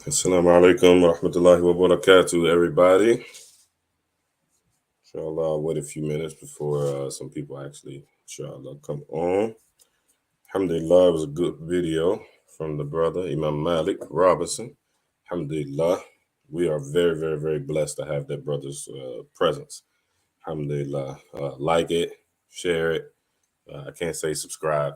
Assalamu alaikum wa rahmatullahi wa barakatuh, everybody. Inshallah, I'll wait a few minutes before some people actually, inshallah, come on. Alhamdulillah, it was a good video from the brother Imam Malik Robinson. Alhamdulillah, we are very, very, very blessed to have that brother's presence. Alhamdulillah, like it, share it. I can't say subscribe.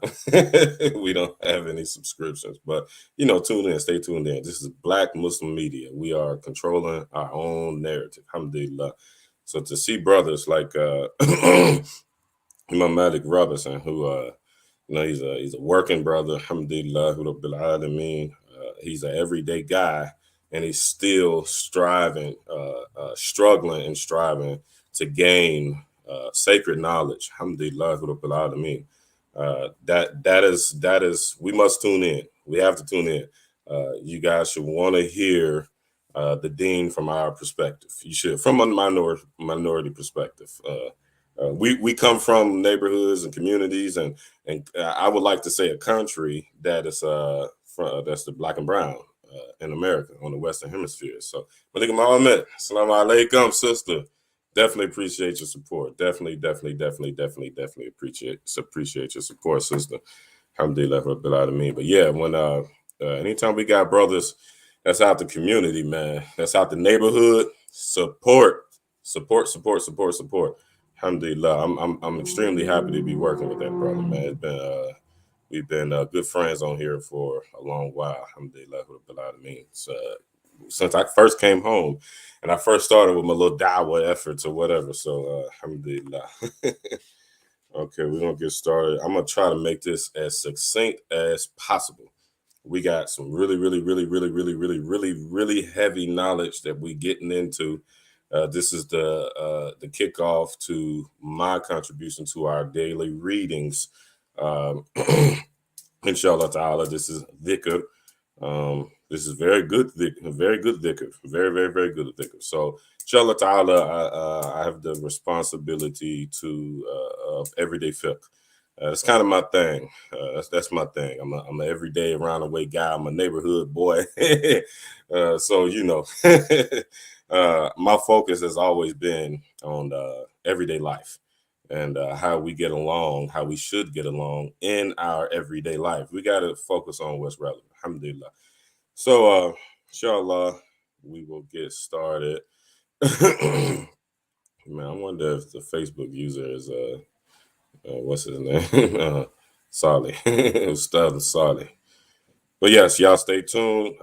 We don't have any subscriptions, but tune in, stay tuned in. This is Black Muslim Media. We are controlling our own narrative. Alhamdulillah. So to see brothers like Imam Malik Robinson, who he's a working brother. Alhamdulillah, Rabbil Alameen. He's an everyday guy, and he's still striving, struggling and striving to gain sacred knowledge. Alhamdulillah, Rabbil Alameen. That is we must tune in. We have to tune in. You guys should want to hear the dean from our perspective. You should, from a minority perspective. We come from neighborhoods and communities, and I would like to say a country that is that's the black and brown in America on the Western Hemisphere. So, Malikum Muhammad, Assalamu alaikum, sister. Definitely appreciate your support. Definitely appreciate your support, sister. Alhamdulillah Rabbil Alameen. But yeah, when anytime we got brothers that's out the community, man, that's out the neighborhood, support. Alhamdulillah, I'm extremely happy to be working with that brother, man. It's been we've been good friends on here for a long while. Alhamdulillah Rabbil Alameen. Since I first came home, and I first started with my little dawah efforts or whatever. So alhamdulillah. Okay, we're gonna get started. I'm gonna try to make this as succinct as possible. We got some really heavy knowledge that we getting into. This is the kickoff to my contribution to our daily readings. Inshallah ta'ala, this is dhikr. This is very good dhikr, very good dhikr, very good dhikr. So inshallah ta'ala, I have the responsibility of everyday fiqh. It's kind of my thing. That's my thing. I'm an everyday around the way guy. I'm a neighborhood boy. So my focus has always been on everyday life and how we get along, how we should get along in our everyday life. We got to focus on what's relevant. Alhamdulillah. So, inshallah, we will get started. Man, I wonder if the Facebook user is what's his name? Solly. Ustad Solly. But yes, y'all stay tuned.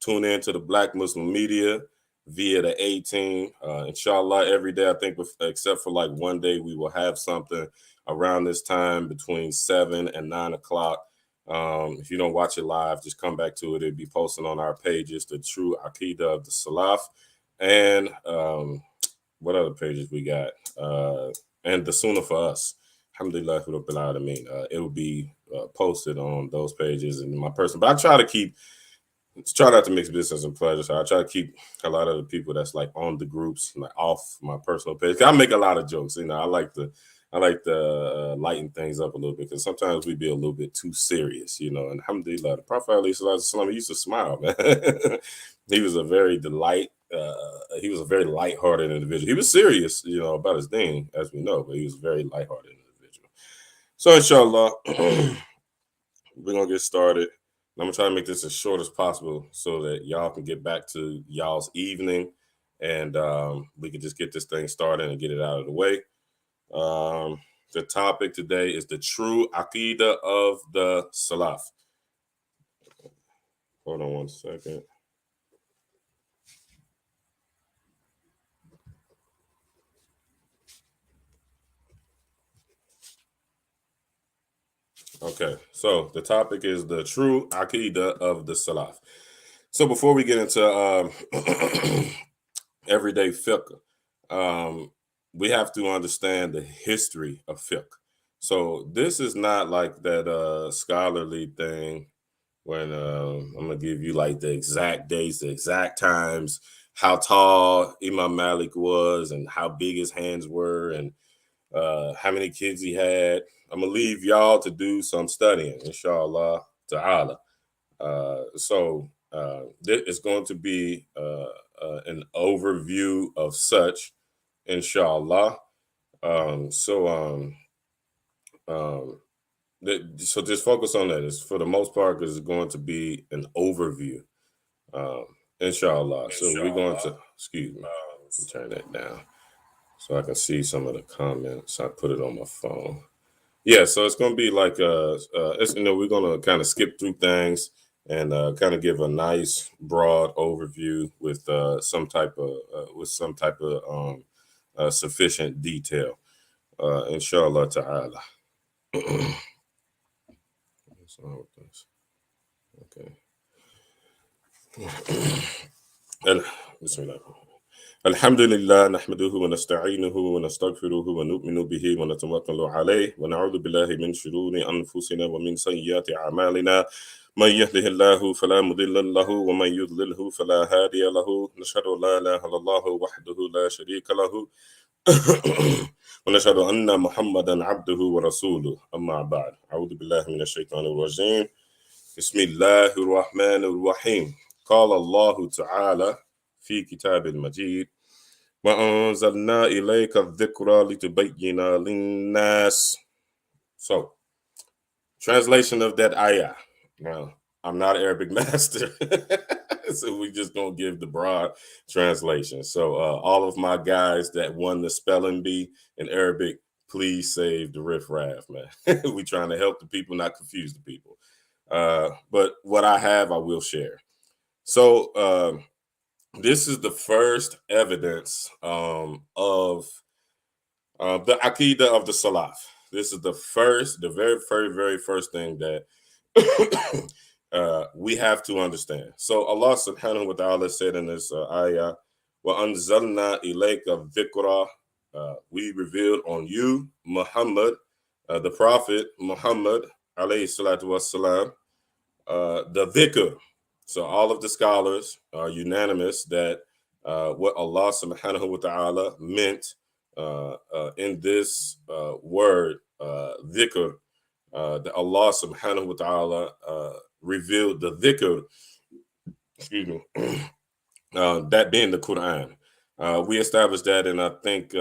Tune in to the Black Muslim Media via the 18. Inshallah, every day, I think, except for like one day, we will have something around this time between 7 and 9 o'clock. If you don't watch it live, just come back to it. It'll be posted on our pages, the True Aqeedah of the Salaf. And what other pages we got? And the Sunnah for Us. Alhamdulillah, it will be posted on those pages and my person. But I try not to mix business and pleasure. So I try to keep a lot of the people that's like on the groups like off my personal page. I make a lot of jokes. I like to lighten things up a little bit because sometimes we be a little bit too serious. And alhamdulillah, the Prophet ﷺ, he used to smile, man. He was a very he was a very lighthearted individual. He was serious, about his thing, as we know, but he was a very lighthearted individual. So inshallah, we're gonna get started. I'm gonna try to make this as short as possible so that y'all can get back to y'all's evening, and we can just get this thing started and get it out of the way. The topic today is the true Aqeedah of the Salaf. Hold on one second. Okay, so the topic is the true Aqeedah of the Salaf. So before we get into everyday fiqh, we have to understand the history of fiqh. So this is not like that scholarly thing when I'm gonna give you like the exact dates, the exact times, how tall Imam Malik was, and how big his hands were, and how many kids he had. I'm gonna leave y'all to do some studying, inshallah ta'ala. So It's going to be an overview of such, inshallah. Um, so just focus on that. It's for the most part because it's going to be an overview, um, inshallah. So we're going to, excuse me, turn that down so I can see some of the comments. I put it on my phone. Yeah, so it's going to be like it's, we're going to kind of skip through things and kind of give a nice broad overview with some type of sufficient detail, inshallah ta'ala. What's wrong with this? Okay. Bismillah. الحمد لله نحمده ونستعينه ونستغفره ونؤمن به ونتوكل عليه ونعوذ بالله من شرور أنفسنا ومن سيئات أعمالنا من يهده الله فلا مضل له ومن يضلله فلا هادي له نشهد أن لا إله إلا الله وحده لا شريك له ونشهد أن محمدا عبده ورسوله أما بعد أعوذ بالله من الشيطان الرجيم بسم الله الرحمن الرحيم قال الله تعالى في كتاب المجيد وأنزلنا إليك الذكر لتبين للناس. So, translation of that ayah. Now, I'm not an Arabic master, so we just gonna give the broad translation. So, all of my guys that won the spelling bee in Arabic, please save the riffraff, man. We trying to help the people, not confuse the people. But what I have, I will share. So, this is the first evidence of the Aqeedah of the Salaf. This is the very first thing that we have to understand. So Allah subhanahu wa ta'ala said in this ayah, وَأَنزَلْنَا إِلَيْكَ الذِّكْرَ, we revealed on you, Muhammad, the Prophet Muhammad, alayhi salatu wassalam, the dhikr. So all of the scholars are unanimous that what Allah subhanahu wa ta'ala meant in this word, dhikr, that Allah subhanahu wa ta'ala revealed the dhikr, excuse me, that being the Quran. We established that, and I think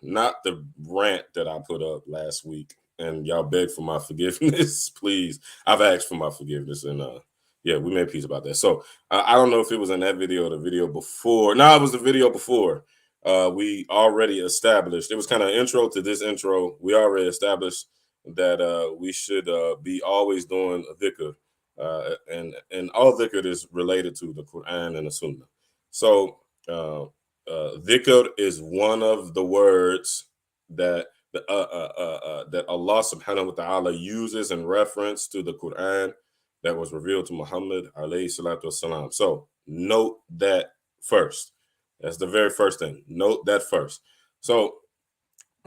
not the rant that I put up last week, and y'all beg for my forgiveness, please. I've asked for my forgiveness, and yeah, we made peace about that. So I don't know if it was in that video or the video before. No, it was the video before. We already established, it was kind of intro to this intro. We already established that we should be always doing a dhikr. And all dhikr is related to the Quran and the Sunnah. So dhikr is one of the words that that Allah subhanahu wa ta'ala uses in reference to the Quran that was revealed to Muhammad alayhi salatu wasalam. So note that first. That's the very first thing. Note that first. So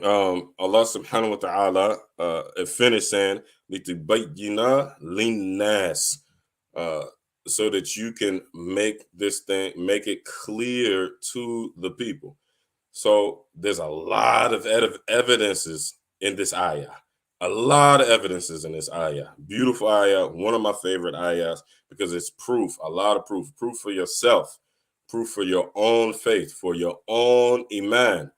Allah subhanahu wa ta'ala finished saying, لِتُبَيِّنَ لِلنَّاسِ, so that you can make this thing, make it clear to the people. So there's a lot of evidences in this ayah. A lot of evidences in this ayah. Beautiful ayah, one of my favorite ayahs, because it's proof, a lot of proof. Proof for yourself, proof for your own faith, for your own iman,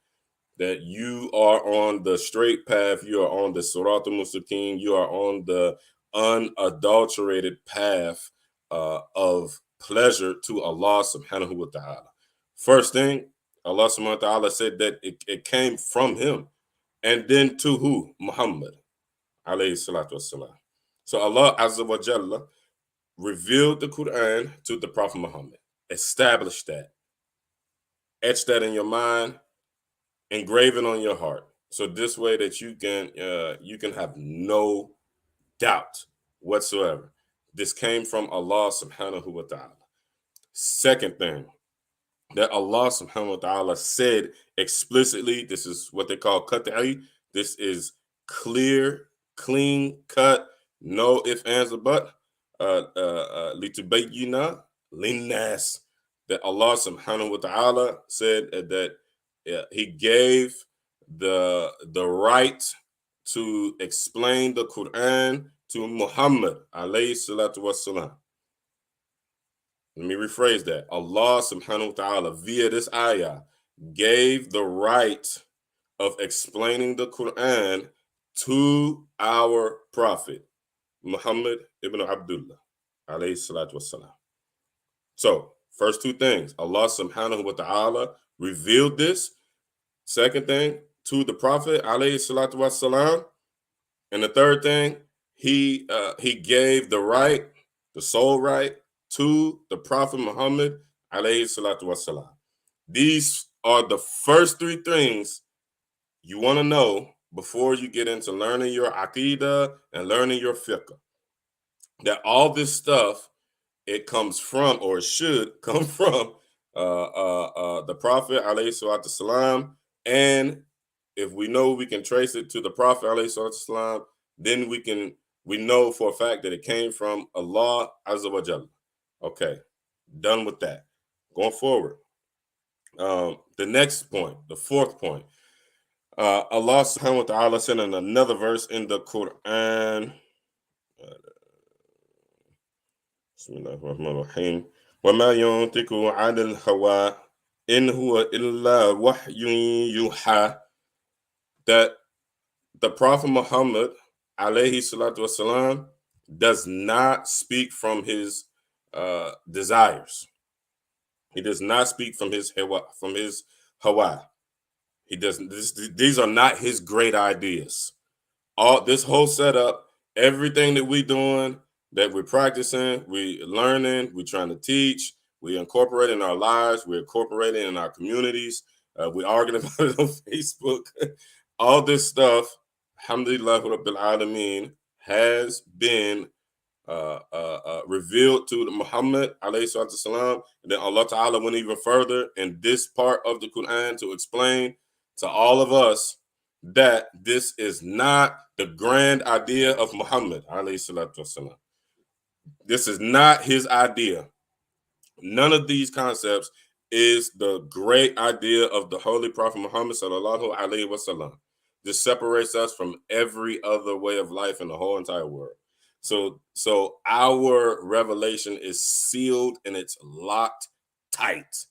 that you are on the straight path, you are on the Sirat al-Mustaqim, you are on the unadulterated path of pleasure to Allah subhanahu wa ta'ala. First thing, Allah subhanahu wa ta'ala said that it came from him. And then to who? Muhammad alayhi salatu wassalam. So Allah azza wa jalla revealed the Quran to the Prophet Muhammad. Establish that. Etch that in your mind. Engrave it on your heart. So this way that you can have no doubt whatsoever. This came from Allah subhanahu wa ta'ala. Second thing, that Allah subhanahu wa ta'ala said explicitly, this is what they call qat'i. This is clear, clean cut, no ifs, ands, or but. Litubayyina linnas. That Allah subhanahu wa ta'ala said that he gave the right to explain the Quran to Muhammad alayhi salatu wassalam. Let me rephrase that. Allah subhanahu wa ta'ala, via this ayah, gave the right of explaining the Quran to our prophet, Muhammad ibn Abdullah, alayhi salatu wassalam. So, first two things, Allah subhanahu wa ta'ala revealed this. Second thing, to the prophet, alayhi salatu wassalam. And the third thing, he gave the right, the sole right, to the Prophet Muhammad, alayhi salatu wassalam. These are the first three things you want to know before you get into learning your Aqeedah and learning your fiqh. That all this stuff, it comes from, or it should come from, the Prophet, alayhi salatu wassalam. And if we know we can trace it to the Prophet, alayhi salatu wassalam, then we know for a fact that it came from Allah Azza wa Jalla. Okay, done with that. Going forward, the next point, the fourth point, Allah subhanahu wa ta'ala said in another verse in the Quran, Bismillahirrahmanirrahim, وَمَا يَنْطِقُ عَنِ الْهَوَىٰ إِنْ هُوَ إِلَّا وَحْيٌ يُوحَىٰ, that the Prophet Muhammad, alayhi salatu wasalam, does not speak from his desires. He does not speak from his hawa. He doesn't. These are not his great ideas. All this whole setup, everything that we doing, that we're practicing, we learning, we trying to teach, we incorporate in our lives, we're incorporating in our communities. We arguing about it on Facebook. All this stuff, alhamdulillah rabbil alameen, has been revealed to Muhammad alayhi salatu wasalam. And then Allah Ta'ala went even further in this part of the Quran to explain to all of us that this is not the grand idea of Muhammad alayhi salatu wasalam. This is not his idea. None of these concepts is the great idea of the Holy Prophet Muhammad sallallahu alaihi wasallam. This separates us from every other way of life in the whole entire world. So our revelation is sealed and it's locked tight.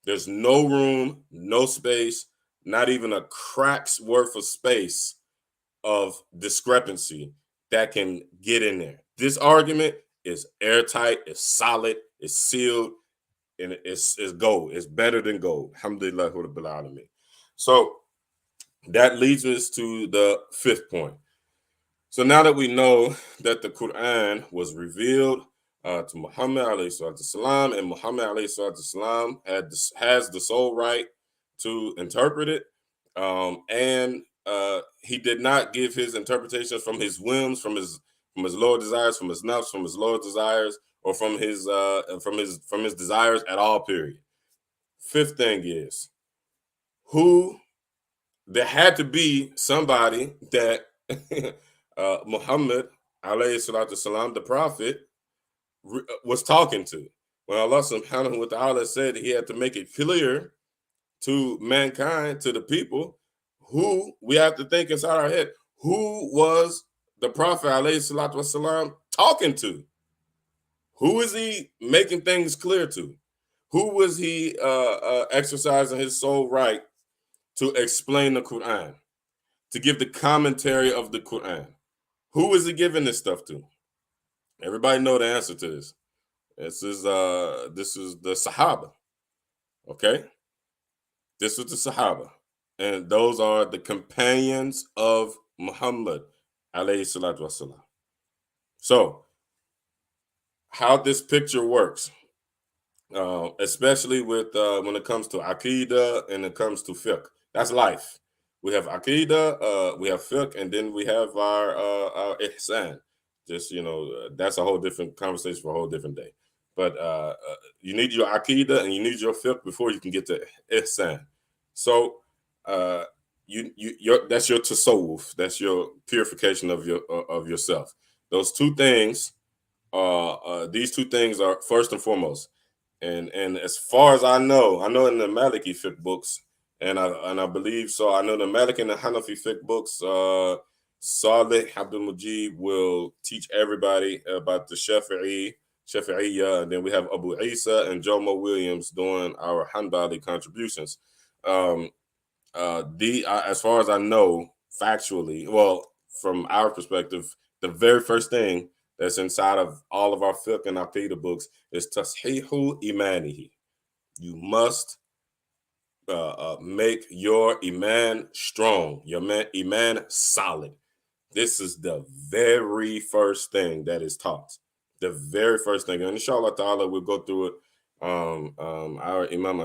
There's no room, no space, not even a crack's worth of space of discrepancy that can get in there. This argument is airtight, it's solid, it's sealed, and it's gold. It's better than gold. Alhamdulillah rabbil alameen. So that leads us to the fifth point. So now that we know that the Quran was revealed to Muhammad alayhi salatu salam, and Muhammad alayhi salatu salam has the sole right to interpret it, and he did not give his interpretations from his whims, from his lower desires, from his nafs, from his lower desires, or from his desires at all. Period. Fifth thing is, there had to be somebody that Muhammad alayhi salatu salam, the prophet, was talking to. When Allah subhanahu wa ta'ala said he had to make it clear to mankind, to the people, who we have to think inside our head, who was the prophet alayhi salatu wasalam talking to? Who is he making things clear to? Who was he exercising his sole right to explain the Quran, to give the commentary of the Quran? Who is he giving this stuff to? Everybody know the answer to this. This is the Sahaba. Okay? This was the Sahaba. And those are the companions of Muhammad alayhi salatu wasalam. So, how this picture works, especially with when it comes to Aqeedah and it comes to fiqh. That's life. We have Aqeedah, we have fiqh, and then we have our ihsan. Just, that's a whole different conversation for a whole different day. But you need your Aqeedah and you need your fiqh before you can get to ihsan. So that's your tasawwuf. That's your purification of yourself. Those two things, these two things are first and foremost. And as far as I know in the Maliki fiqh books, and I believe so. I know the Maliki and the Hanafi fiqh books. Salih Abdul Majid will teach everybody about the Shafi'i, Shafi'iyya, and then we have Abu Isa and Jomo Williams doing our Hanbali contributions. As far as I know, factually, well, from our perspective, the very first thing that's inside of all of our fiqh and aqeedah books is tashihu imanihi. You must make your iman strong, your iman solid. This is the very first thing that is taught. The very first thing. And inshallah ta'ala, we'll go through it. Our Imam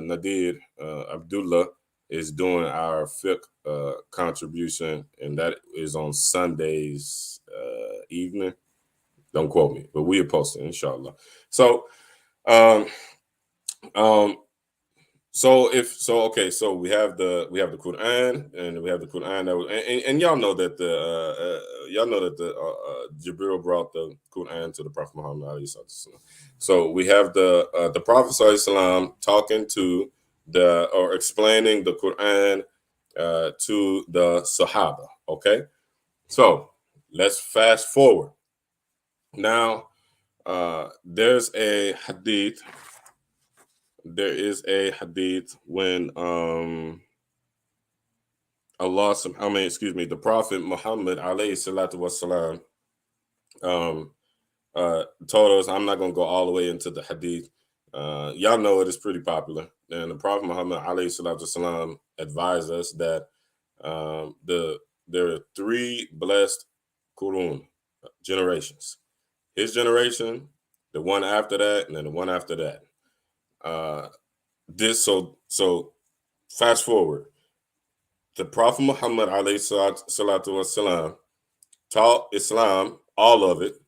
Nadir Abdullah is doing our fiqh contribution, and that is on Sundays evening. Don't quote me, but we'll post it, inshallah. So, um, um, okay, so we have the Quran, and we have the Quran that was, and y'all know that Jibril brought the Quran to the Prophet Muhammad. So we have the Prophet Sallallahu talking to or explaining the Quran to the Sahaba. Okay, so let's fast forward. Now, there's a hadith. There is a hadith when the Prophet Muhammad alayhi salatu wasalam told us. I'm not going to go all the way into the hadith. Y'all know it is pretty popular. And the Prophet Muhammad alayhi salatu wasalam advised us that there are three blessed qurun, generations. His generation, the one after that, and then the one after that. So fast forward. The Prophet Muhammad alayhi salatu wasalam taught Islam, all of it,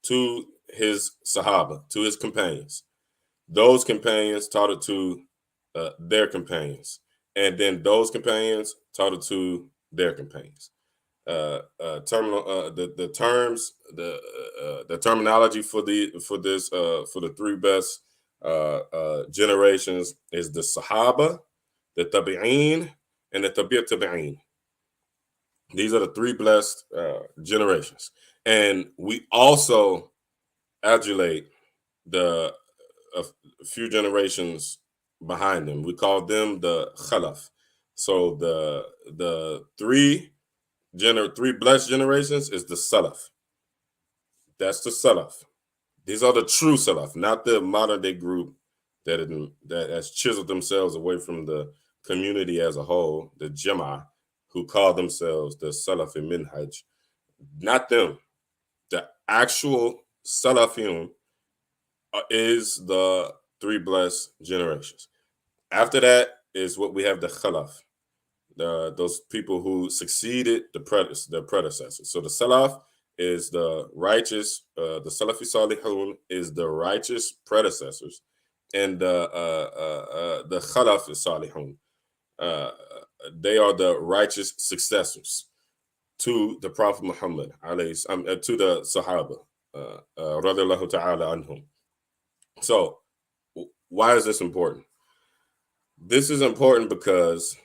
to his Sahaba, to his companions. Those companions taught it to their companions, and then those companions taught it to their companions. The terminology for the three best generations is the Sahaba, the Tabi'een, and the Tabi'een. These are the three blessed generations. And we also adulate the a few generations behind them. We call them the Khalaf. So the three blessed generations is the Salaf. That's the Salaf. These are the true Salaf, not the modern day group that has chiseled themselves away from the community as a whole, the Jama'ah, who call themselves the Salafi Minhaj. Not them. The actual Salafiyun is the three blessed generations. After that is what we have, the Khalaf, those people who succeeded the predecessors. So the Salaf is the righteous, the Salafi Salihun is the righteous predecessors, and the Khalaf is Salihun. They are the righteous successors to the Prophet Muhammad, to the Sahaba, radiallahu ta'ala anhum. So, why is this important? This is important because,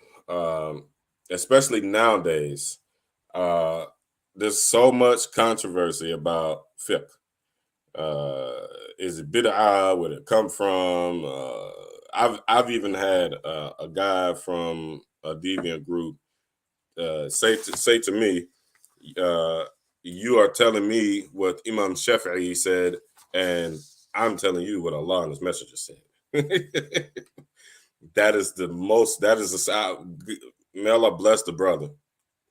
especially nowadays, there's so much controversy about fiqh. Is it bid'ah? Where did it come from? I've even had a guy from a deviant group say to me, you are telling me what Imam Shafi'i said, and I'm telling you what Allah and His Messenger said. That is may Allah bless the brother,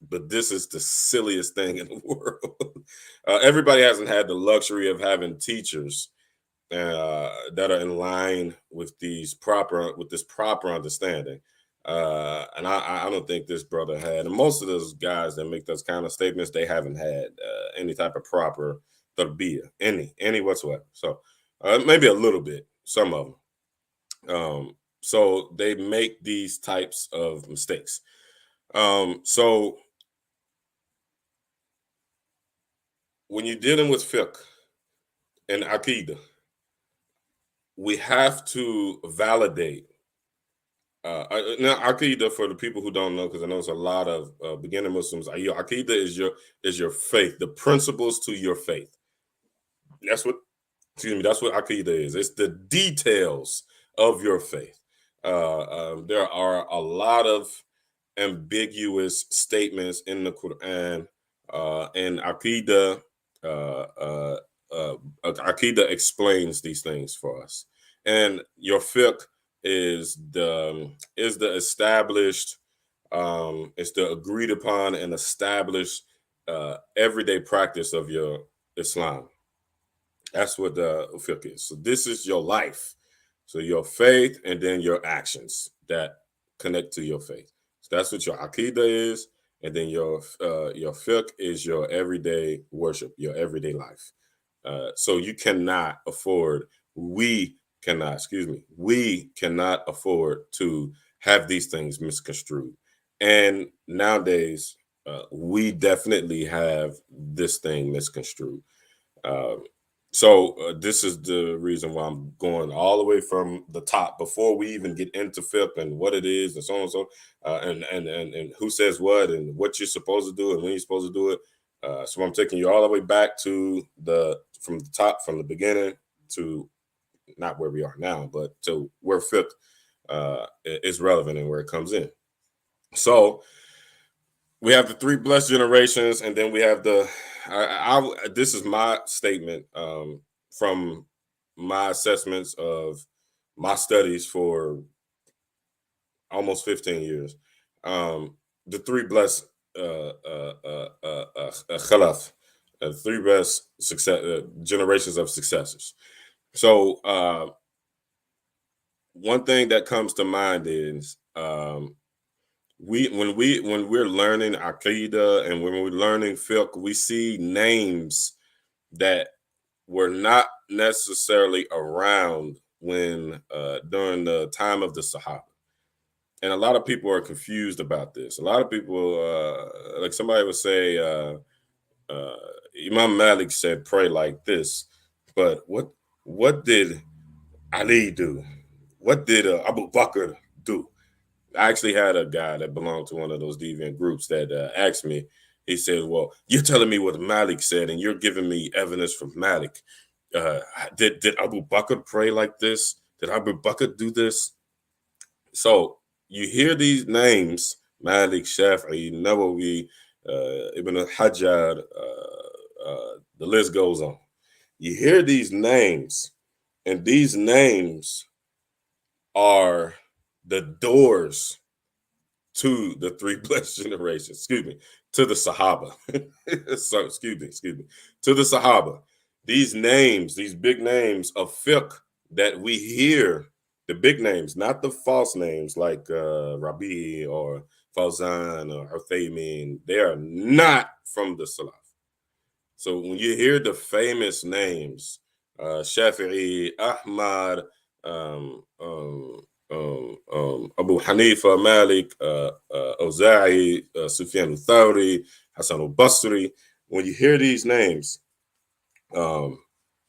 but this is the silliest thing in the world. Everybody hasn't had the luxury of having teachers that are in line with this proper understanding. And I don't think this brother had, and most of those guys that make those kind of statements, they haven't had any type of proper tarbiyah, any whatsoever. So maybe a little bit, some of them. So they make these types of mistakes. So when you're dealing with fiqh and aqeedah, we have to validate. Now, Aqeedah, for the people who don't know, because I know there's a lot of beginner Muslims, Aqeedah is your faith, the principles to your faith. That's what Excuse me. That's what Aqeedah is. It's the details of your faith. There are a lot of ambiguous statements in the Quran, and uh, uh, uh, Aqidah explains these things for us. And your fiqh is the established, it's the agreed upon and established everyday practice of your Islam. That's what the fiqh is. So this is your life. So your faith and then your actions that connect to your faith. So that's what your aqidah is, and then your fiqh is your everyday worship, your everyday life. So you cannot afford. We cannot. Excuse me. We cannot afford to have these things misconstrued. And nowadays, we definitely have this thing misconstrued. Uh, so this is the reason why I'm going all the way from the top before we even get into FIP and what it is and so on and so, and who says what and what you're supposed to do and when you're supposed to do it. So I'm taking you all the way back to the from the top, from the beginning to not where we are now, but to where FIP is relevant and where it comes in. So we have the three blessed generations, and then we have the. This is my statement from my assessments of my studies for almost 15 years. The three blessed khalaf, three best success generations of successors. So one thing that comes to mind is when we're learning Aqidah and when we're learning fiqh, we see names that were not necessarily around when during the time of the Sahaba. And a lot of people are confused about this. A lot of people, like somebody would say, uh, Imam Malik said, "Pray like this," but what did Ali do? What did Abu Bakr do? I actually had a guy that belonged to one of those deviant groups that asked me. He said, "Well, you're telling me what Malik said, and you're giving me evidence from Malik. Uh, did Abu Bakr pray like this? Did Abu Bakr do this?" So you hear these names: Malik, Shafi'i, Nawawi, Ibn al-Hajjaj. The list goes on. You hear these names, and these names are the doors to the three blessed generations, excuse me, to the Sahaba. So, excuse me, to the Sahaba. These names, these big names of fiqh that we hear, the big names, not the false names like Rabi or Fawzan or Uthaymin, they are not from the Salaf. So when you hear the famous names, Shafi'i, Ahmad, um, um, Abu Hanifa, Malik, Auza'i, Sufyan al-Thawri, Hassan al-Basri, when you hear these names, um,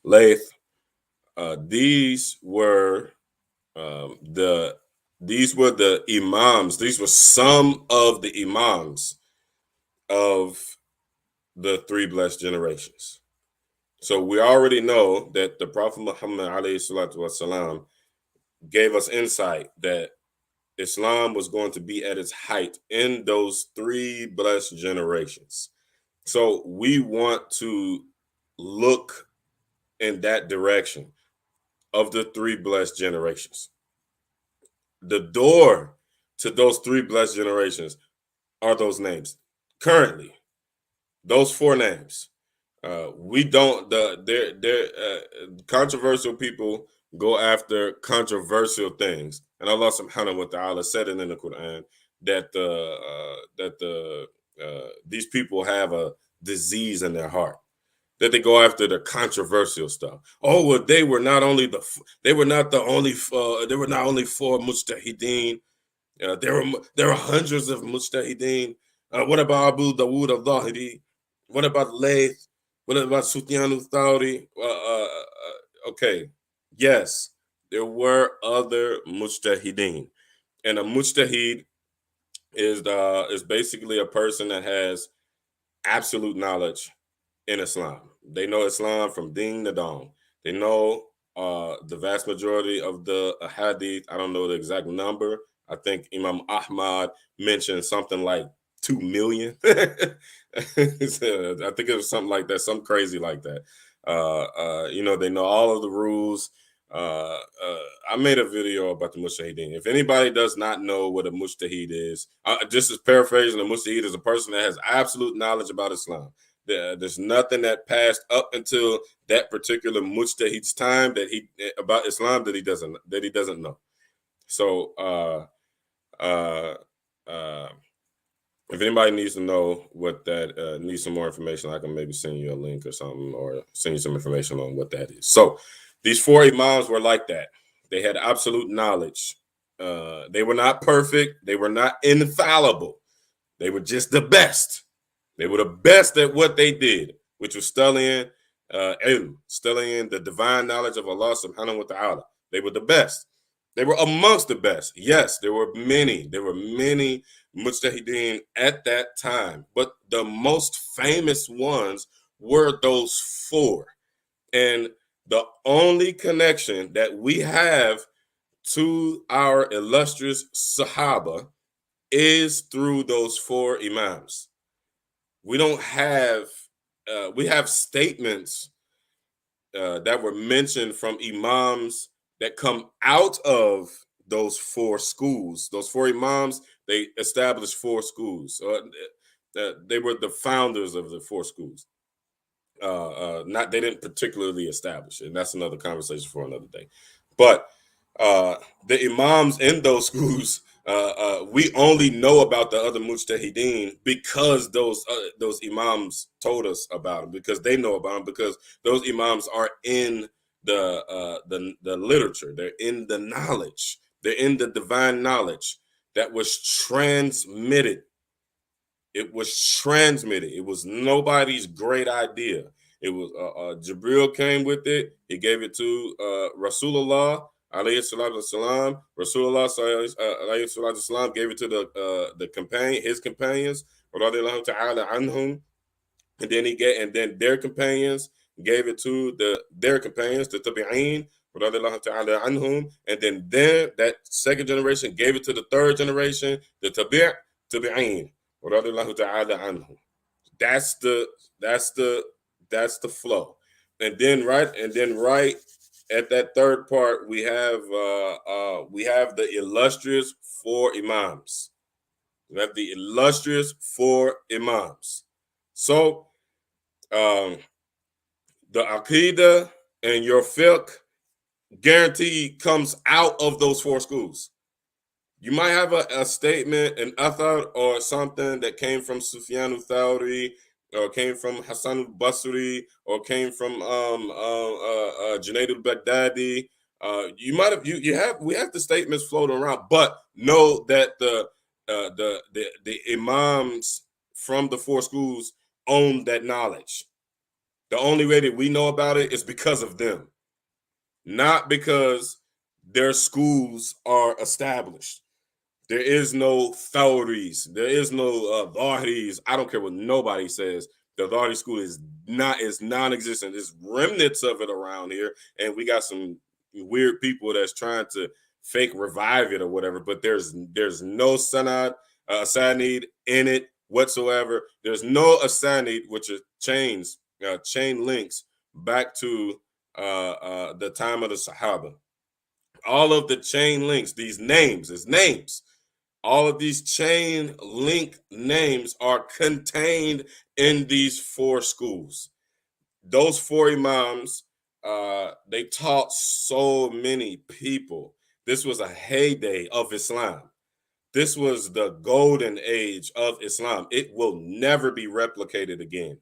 Layth, these were the imams. These were some of the imams of the three blessed generations. So we already know that the Prophet Muhammad alayhi salatu wasalam gave us insight that Islam was going to be at its height in those three blessed generations. So we want to look in that direction of the three blessed generations. The door to those three blessed generations are those names. Currently, those four names. We don't controversial people go after controversial things, and Allah Subhanahu wa Taala said it in the Quran that the these people have a disease in their heart, that they go after the controversial stuff. Oh well, they were not the only they were not only four mujtahideen. There are hundreds of mujtahideen. What about Abu Dawood al-Zahiri? What about Layth? What about Sufyan al-Thawri? Okay, yes, there were other mujtahideen, and a mujtahid is basically a person that has absolute knowledge in Islam. They know Islam from ding to dong. They know the vast majority of the hadith. I don't know the exact number. I think Imam Ahmad mentioned something like 2 million. I think it was something like that, something crazy like that. They know all of the rules. I made a video about the mujtahideen. If anybody does not know what a mujtahid is, just as paraphrasing, a mujtahid is a person that has absolute knowledge about Islam. There's nothing that passed up until that particular mujtahid's time that he about Islam that he doesn't know. So if anybody needs to know what that needs some more information, I can maybe send you a link or something, or send you some information on what that is. So these 4 imams were like that. They had absolute knowledge. They were not perfect. They were not infallible. They were just the best. They were the best at what they did, which was studying ilm, studying the divine knowledge of Allah subhanahu wa ta'ala. They were the best. They were amongst the best. Yes, there were many. There were many mujtahideen at that time, but the most famous ones were those 4. And the only connection that we have to our illustrious Sahaba is through those 4 imams. We don't have, we have statements that were mentioned from imams that come out of those 4 schools. Those 4 imams, they established 4 schools. They were the founders of the 4 schools. They didn't particularly establish it, and that's another conversation for another day. But the imams in those schools, we only know about the other mujtahideen because those imams told us about them, because they know about them, because those imams are in the literature. They're in the knowledge. They're in the divine knowledge that was transmitted. It was transmitted. It was nobody's great idea. It was Jibril came with it. He gave it to Rasulullah alayhi salatu wasalam. Rasulullah alayhi salatu wasalam gave it to his companions, radiallahu ta'ala anhum. And then their companions gave it to their companions, the tabi'een, radiallahu ta'ala anhum. And then that second generation gave it to the third generation, the tabi'een. That's the flow. And then right at that third part, we have the illustrious 4 imams. We have the illustrious 4 imams. So the Aqeedah and your fiqh guaranteed comes out of those 4 schools. You might have a statement, an athar, or something that came from Sufyan al-Thawri, or came from Hassan al-Basri, or came from Junayd al-Baghdadi. We have the statements floating around, but know that the imams from the 4 schools own that knowledge. The only way that we know about it is because of them, not because their schools are established. There is no Thawris. There is no Dhahris. I don't care what nobody says. The Dhahri school is non-existent. There's remnants of it around here, and we got some weird people that's trying to fake revive it or whatever. But there's no asanid in it whatsoever. There's no asanid, which are chain links back to the time of the Sahaba. All of the chain links, these names, all of these chain link names are contained in these 4 schools. Those 4 imams, they taught so many people. This was a heyday of Islam. This was the golden age of Islam. It will never be replicated again.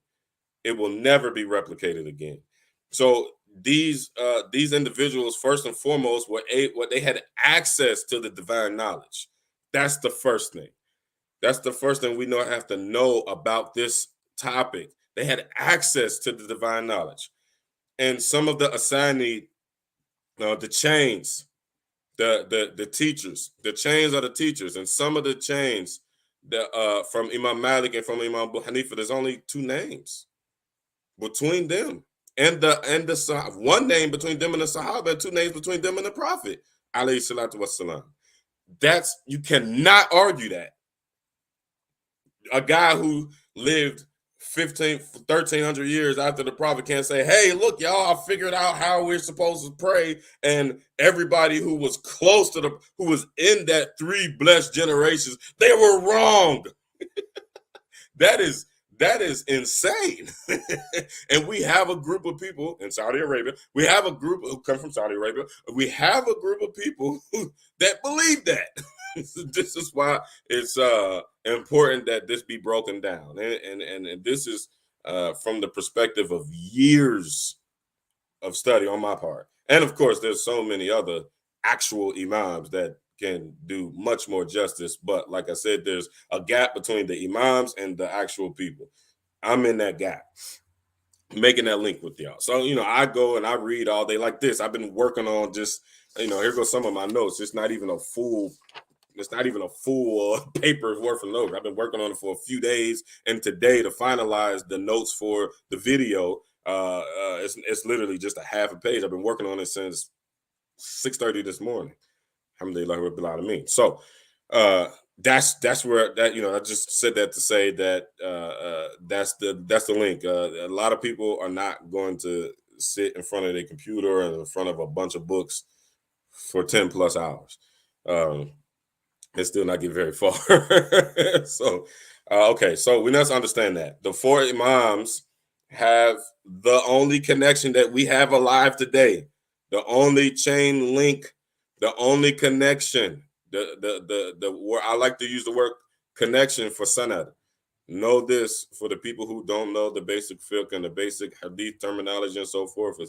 It will never be replicated again. So these individuals, first and foremost, they had access to the divine knowledge. That's the first thing. That's the first thing we have to know about this topic. They had access to the divine knowledge. And some of the asanid, the chains, the teachers, the chains are the teachers. And some of the chains from Imam Malik and from Imam Abu Hanifa, there's only 2 names between them. and one name between them and the Sahaba, and two names between them and the Prophet, alayhi salatu wassalam. You cannot argue that. A guy who lived 1,300 years after the Prophet can't say, hey, look, y'all, I figured out how we're supposed to pray. And everybody who was close to who was in that 3 blessed generations, they were wrong. That is insane. And we have a group of people in Saudi Arabia. We have a group who come from Saudi Arabia. We have a group of people that believe that. This is why it's important that this be broken down. And this is from the perspective of years of study on my part. And of course, there's so many other actual imams that can do much more justice. But like I said, there's a gap between the imams and the actual people. I'm in that gap, making that link with y'all. So, I go and I read all day like this. I've been working on just, here goes some of my notes. It's not even a full paper's worth of notes. I've been working on it for a few days, and today to finalize the notes for the video, it's literally just a half a page. I've been working on it since 6:30 this morning. Alhamdulillah Rabbil Alameen. So that's where that I just said that to say that that's the link. A lot of people are not going to sit in front of their computer and in front of a bunch of books for 10 plus hours. And still not get very far. So, okay, so we must understand that the 4 imams have the only connection that we have alive today, the only chain link, the only connection. Where I like to use the word connection for sanad. Know this for the people who don't know the basic fiqh and the basic hadith terminology and so forth.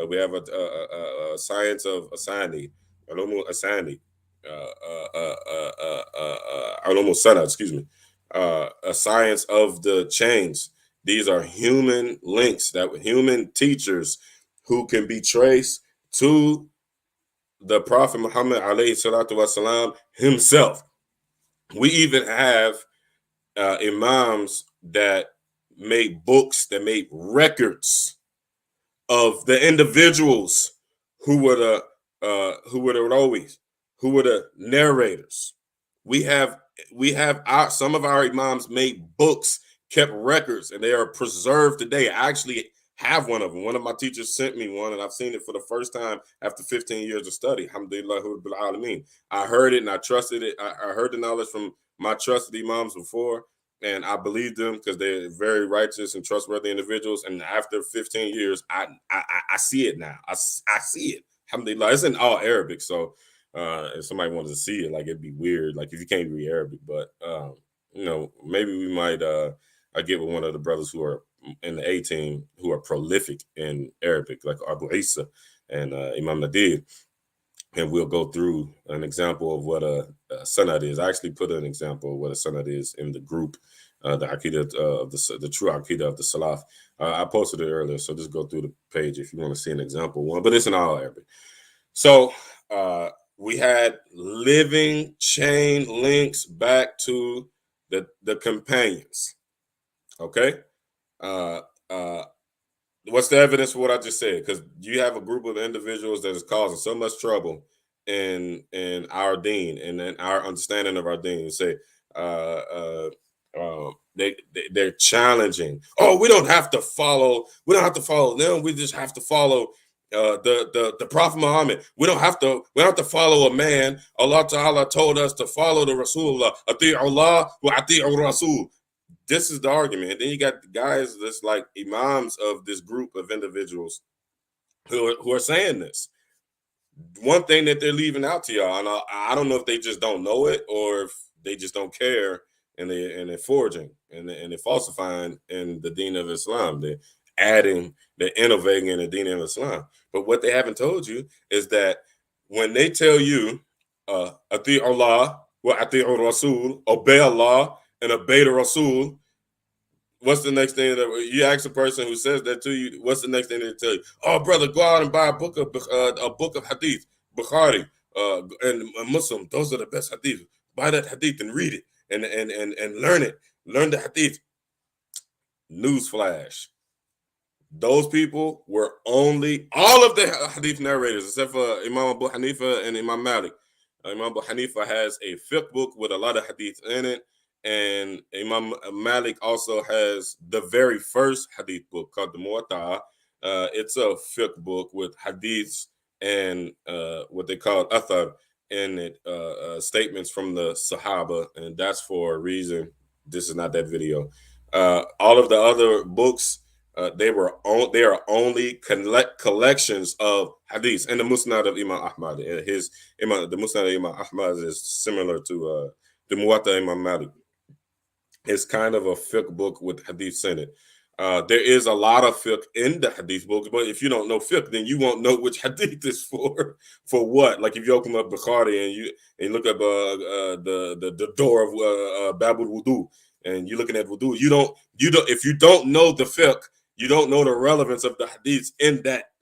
We have a science of asani, ulum asani. A science of the chains. These are human links, that human teachers who can be traced to the Prophet Muhammad alayhi salatu wasalam himself. We even have imams that made books, that made records of the individuals who were the rawi's, who were the narrators. We have some of our imams made books, kept records, and they are preserved today. I actually have one of them. One of my teachers sent me one, and I've seen it for the first time after 15 years of study. Alhamdulillah Rabbil Alameen. I heard it and I trusted it. I heard the knowledge from my trusted imams before, and I believe them because they're very righteous and trustworthy individuals. And after 15 years, I see it now. I see it. Alhamdulillah. It's in all Arabic, so if somebody wanted to see it, like, it'd be weird, like if you can't read Arabic. But maybe we might I get with one of the brothers who are in the A team who are prolific in Arabic, like Abu Isa and Imam Nadir, and we'll go through an example of what a sanad is. I actually put an example of what a sanad is in the group, the Aqeedah of the true Aqeedah of the Salaf. I posted it earlier, so just go through the page if you want to see an example one, but it's in all Arabic. So we had living chain links back to the companions. Okay. What's the evidence for what I just said? Because you have a group of individuals that is causing so much trouble in our deen and in our understanding of our deen. Say they're challenging. Oh, we don't have to follow them. We just have to follow the Prophet Muhammad. We don't have to follow a man. Allah Ta'ala told us to follow the Rasulullah. Ati Allah wa ati Rasul. This is the argument. And then you got the guys that's like imams of this group of individuals who are saying this. One thing that they're leaving out to y'all, and I don't know if they just don't know it or if they just don't care, and they're forging and they're falsifying in the Deen of Islam. They're adding, they're innovating in the Deen of Islam. But what they haven't told you is that when they tell you, Ati Allah wa ati Rasul, obey Allah and obey the Rasul, what's the next thing that you ask a person who says that to you? What's the next thing they tell you? Oh, brother, go out and buy a book of hadith, Bukhari, and Muslim. Those are the best hadith. Buy that hadith and read it and learn it. Learn the hadith. Newsflash: Those people were only all of the hadith narrators, except for Imam Abu Hanifa and Imam Malik. Imam Abu Hanifa has a fiqh book with a lot of hadith in it, and Imam Malik also has the very first hadith book called the Muwatta. It's a fiqh book with hadiths and what they call athar in it, statements from the Sahaba, and that's for a reason. This is not that video. All of the other books, they are only collections of hadiths. And the Musnad of Imam Ahmad, the Musnad of Imam Ahmad is similar to the Muwatta Imam Malik. It's kind of a fiqh book with hadiths in it. There is a lot of fiqh in the hadith books, but if you don't know fiqh, then you won't know which hadith is for what. Like if you open up Bukhari and you look up the door of Babul Wudu, and you're looking at wudu, you don't if you don't know the fiqh, you don't know the relevance of the hadiths in that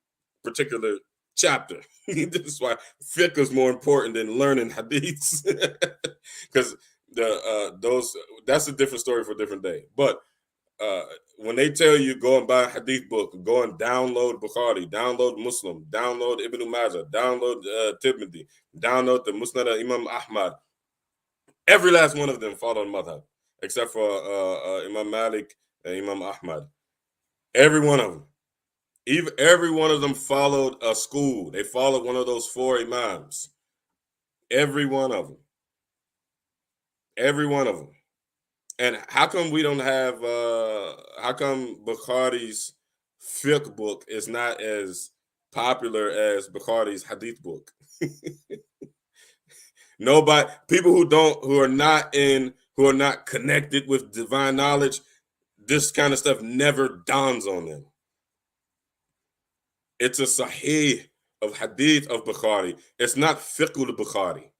particular chapter. This is why fiqh is more important than learning hadiths, because that's a different story for a different day. But when they tell you go and buy a hadith book, go and download Bukhari, download Muslim, download Ibn Majah, download Tirmidhi, download the Musnad of Imam Ahmad, every last one of them follow the madhab, except for Imam Malik and Imam Ahmad. Every one of them. Every one of them followed a school. They followed one of those four imams. Every one of them. Every one of them. And how come we don't have, how come Bukhari's fiqh book is not as popular as Bukhari's hadith book? Nobody, people who are not connected with divine knowledge, this kind of stuff never dawns on them. It's a sahih of hadith of Bukhari. It's not fiqh al-Bukhari.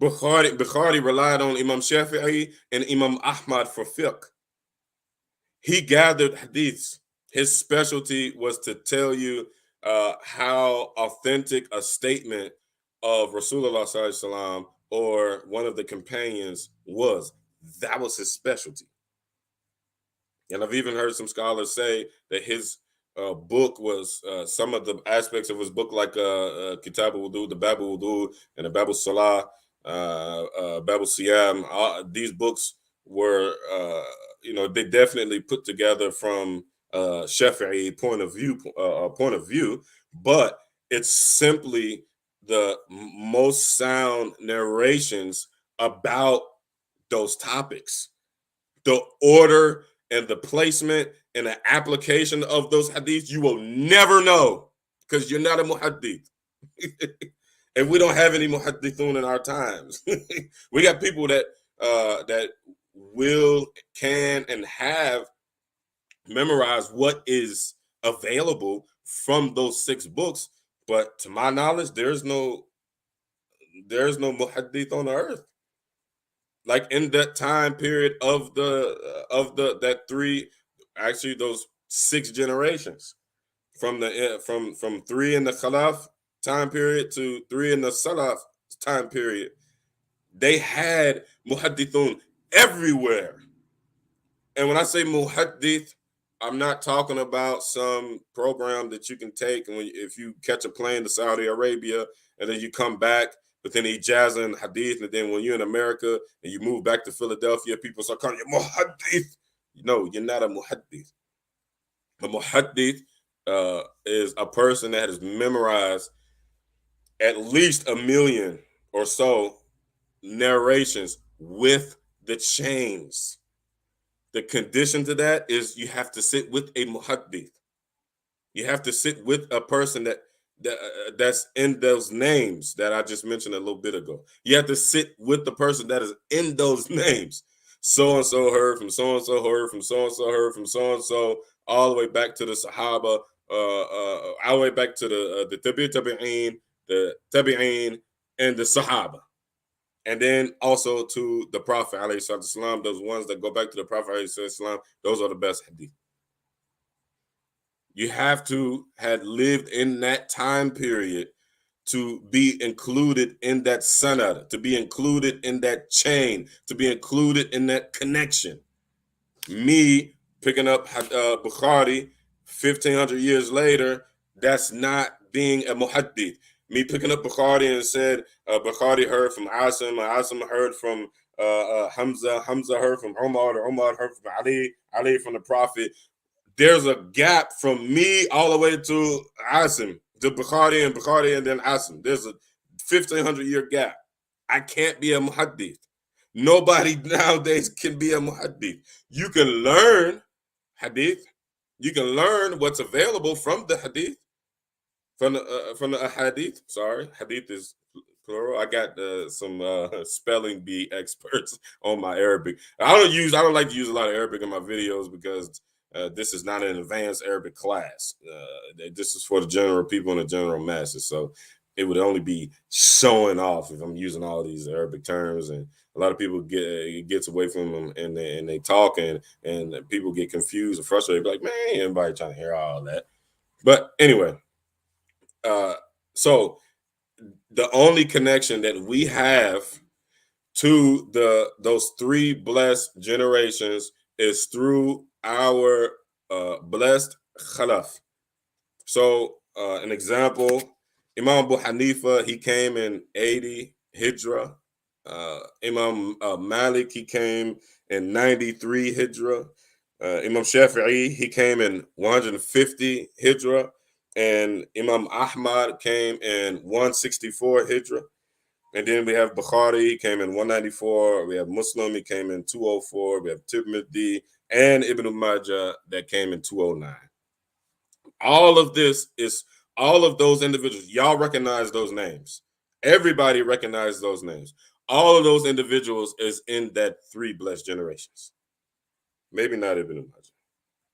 Bukhari relied on Imam Shafi'i and Imam Ahmad for fiqh. He gathered hadiths. His specialty was to tell you how authentic a statement of Rasulullah Sallallahu Alaihi Wasallam or one of the companions was. That was his specialty. And I've even heard some scholars say that his book was some of the aspects of his book, like Kitab al-Wudu, the Bab al-Wudu, and the Bab al-Salah, Bab al-Siyam. These books were, they definitely put together from Shafi'i point of view, but it's simply the most sound narrations about those topics. The order and the placement and the application of those hadiths, you will never know because you're not a muhaddith. And we don't have any muhaddithun in our times. We got people that can, and have memorized what is available from those 6 books. But to my knowledge, there's no muhaddith on the earth. Like in that time period of those 6 generations, from 3 in the Khalaf time period to 3 in the Salaf time period, they had muhaddithun everywhere. And when I say muhaddith, I'm not talking about some program that you can take, and if you catch a plane to Saudi Arabia and then you come back, but then ijaza and hadith, and then when you're in America and you move back to Philadelphia, people start calling you muhaddith. No, you're not a muhaddith. A muhaddith is a person that has memorized at least 1 million or so narrations with the chains. The condition to that is you have to sit with a muhaddith. You have to sit with a person that's in those names that I just mentioned a little bit ago. You have to sit with the person that is in those names. So and so heard from so and so, heard from so and so, heard from so and so, all the way back to the Sahaba, all the way back to the tabi'in, the tabi'in, and the Sahaba. And then also to the Prophet, alayhi salatu, those ones that go back to the Prophet, alayhi salatu, those are the best hadith. You have to have lived in that time period to be included in that sanad, to be included in that chain, to be included in that connection. Me picking up Bukhari 1,500 years later, that's not being a muhaddith. Me picking up Bukhari and said Bukhari heard from Asim, Asim heard from Hamza, Hamza heard from Umar, Umar heard from Ali, Ali from the Prophet. There's a gap from me all the way to Asim, to Bukhari and then Asim. There's a 1,500-year gap. I can't be a muhaddith. Nobody nowadays can be a muhaddith. You can learn hadith. You can learn what's available from the hadith, from the hadith. Sorry, hadith is plural. I got some spelling bee experts on my Arabic. I don't like to use a lot of Arabic in my videos because this is not an advanced Arabic class. This is for the general people and the general masses. So it would only be showing off if I'm using all these Arabic terms, and a lot of people it gets away from them, and they talk, and people get confused and frustrated. Like, man, ain't anybody trying to hear all that. But anyway, so the only connection that we have to those three blessed generations is through our blessed Khalaf. So an example, Imam Abu Hanifa, he came in 80 Hijra. Imam Malik, he came in 93 Hijra. Imam Shafi'i, he came in 150 Hijra. And Imam Ahmad came in 164 Hijra. And then we have Bukhari, he came in 194. We have Muslim, he came in 204. We have Tirmidhi and Ibn Majah that came in 209. All of this is all of those individuals. Y'all recognize those names. Everybody recognizes those names. All of those individuals is in that three blessed generations. Maybe not Ibn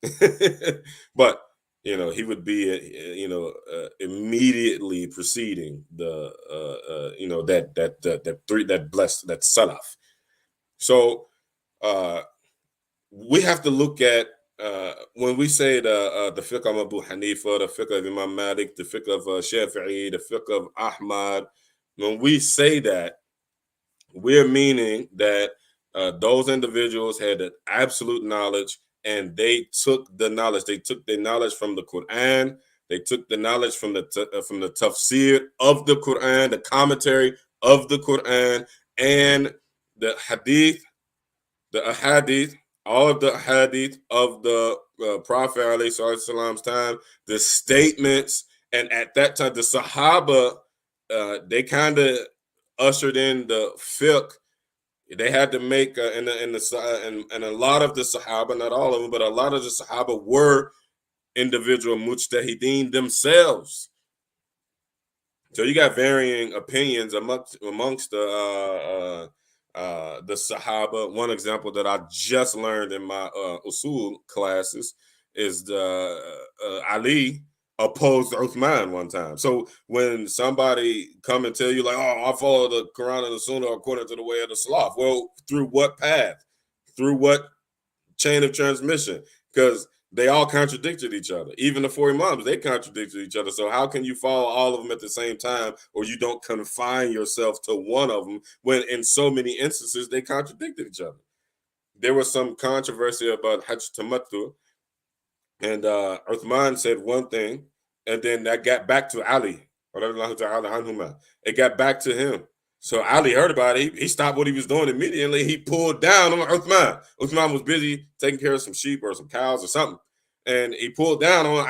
Majah, but he would be immediately preceding the that blessed, that Salaf. So we have to look at when we say the fiqh of Abu Hanifa, the fiqh of Imam Malik, the fiqh of Shafi'i, the fiqh of Ahmad. When we say that, we're meaning that those individuals had an absolute knowledge, and they took the knowledge. They took their knowledge from the Quran. They took the knowledge from the tafsir of the Quran, the commentary of the Quran, and the hadith, the ahadith, all of the hadith of the Prophet ﷺ's time, the statements, and at that time the Sahaba, they kind of ushered in the fiqh. They had to make and a lot of the Sahaba, not all of them, but a lot of the Sahaba were individual mujtahideen themselves. So you got varying opinions amongst the Sahaba. One example that I just learned in my usul classes is Ali opposed Uthman one time. So when somebody come and tell you like, oh, I follow the Quran and the Sunnah according to the way of the Salaf, well, through what path? Through what chain of transmission? Because they all contradicted each other. Even the four Imams, they contradicted each other. So how can you follow all of them at the same time, or you don't confine yourself to one of them when in so many instances they contradicted each other? There was some controversy about Hajj Tamattu, and Uthman said one thing, and then that got back to Ali. It got back to him. So Ali heard about it. He stopped what he was doing immediately. He pulled down on Uthman. Uthman was busy taking care of some sheep or some cows or something, and he pulled down on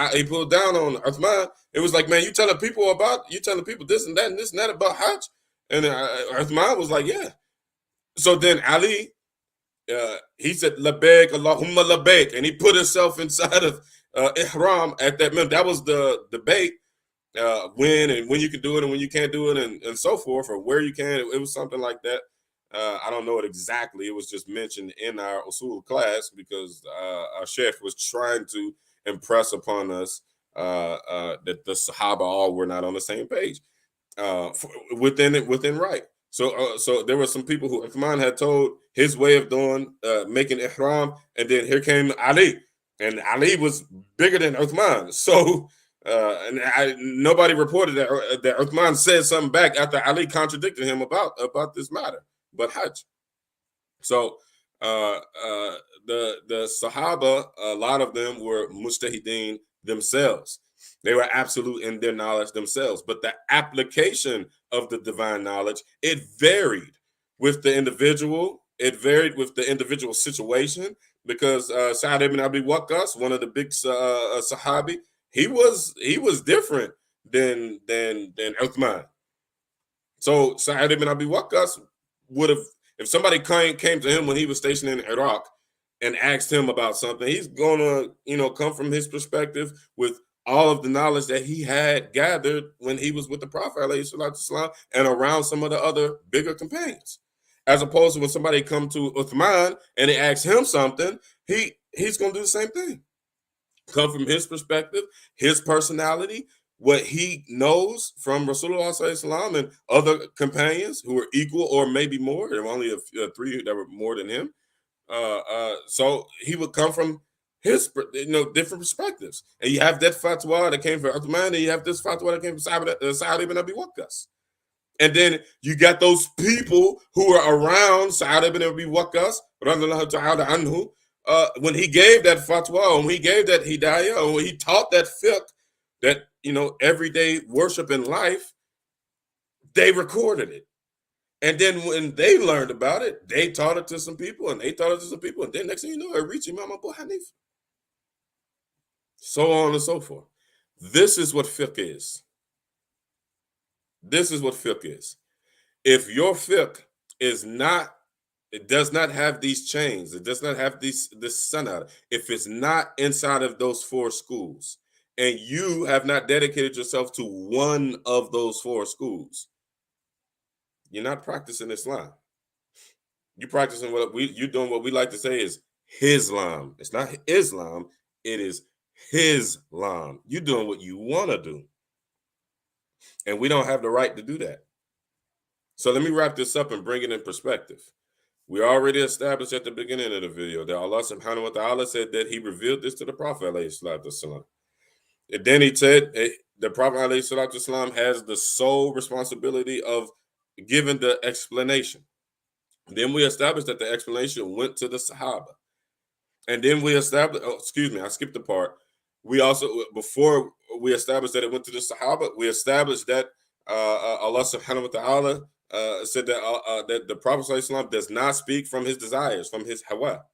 Uthman. It was like, man, you telling people this and that and this and that about Hajj, and Uthman was like, yeah. So then Ali, he said, Labbaik, Allahumma labbaik, and he put himself inside of Ihram at that moment. That was the debate, when you can do it and when you can't do it, and so forth, or where you can. It was something like that. I don't know it exactly. It was just mentioned in our usul class because our chef was trying to impress upon us that the Sahaba all were not on the same page within right. So there were some people who Uthman had told his way of doing making ihram, and then here came Ali, and Ali was bigger than Uthman. So nobody reported that Uthman said something back after Ali contradicted him about this matter, but Hajj. So the Sahaba, a lot of them were mujtahideen themselves. They were absolute in their knowledge themselves. But the application of the divine knowledge, it varied with the individual. It varied with the individual situation because Sa'ad ibn Abi Waqqas, one of the big Sahabi, he was different than Uthman. So Sa'ad ibn Abi Waqqas would have, if somebody came to him when he was stationed in Iraq and asked him about something, he's gonna, come from his perspective with all of the knowledge that he had gathered when he was with the Prophet ﷺ and around some of the other bigger companions. As opposed to when somebody come to Uthman and they ask him something, he's gonna do the same thing. Come from his perspective, his personality, what he knows from Rasulullah SAW and other companions who were equal or maybe more. There were only three that were more than him. So he would come from his, different perspectives. And you have that fatwa that came from Uthman, and you have this fatwa that came from Sa'ad ibn Abi Waqqas. And then you got those people who were around Sa'ad ibn Abi Waqqas, anhu, when he gave that fatwa, when he gave that hidayah, when he taught that fiqh, that, everyday worship in life, they recorded it. And then when they learned about it, they taught it to some people, and they taught it to some people, and then next thing you know, it reached Imam Abu Hanif. So on and so forth. This is what fiqh is. This is what fiqh is. If your fiqh is not, it does not have these chains, it does not have this sanad, if it's not inside of those four schools, and you have not dedicated yourself to one of those four schools, you're not practicing Islam. You're practicing you're doing what we like to say is Islam. It's not Islam, it is Islam. You're doing what you want to do. And we don't have the right to do that. So let me wrap this up and bring it in perspective. We already established at the beginning of the video that Allah subhanahu wa ta'ala said that he revealed this to the Prophet alayhi salatu wasalam. And then he said the Prophet alayhi salatu wasalam has the sole responsibility of giving the explanation. Then we established that the explanation went to the Sahaba. And then we established, I skipped the part. We also, before we established that it went to the Sahaba, we established that Allah subhanahu wa ta'ala said that the Prophet ﷺ does not speak from his desires, from his hawa.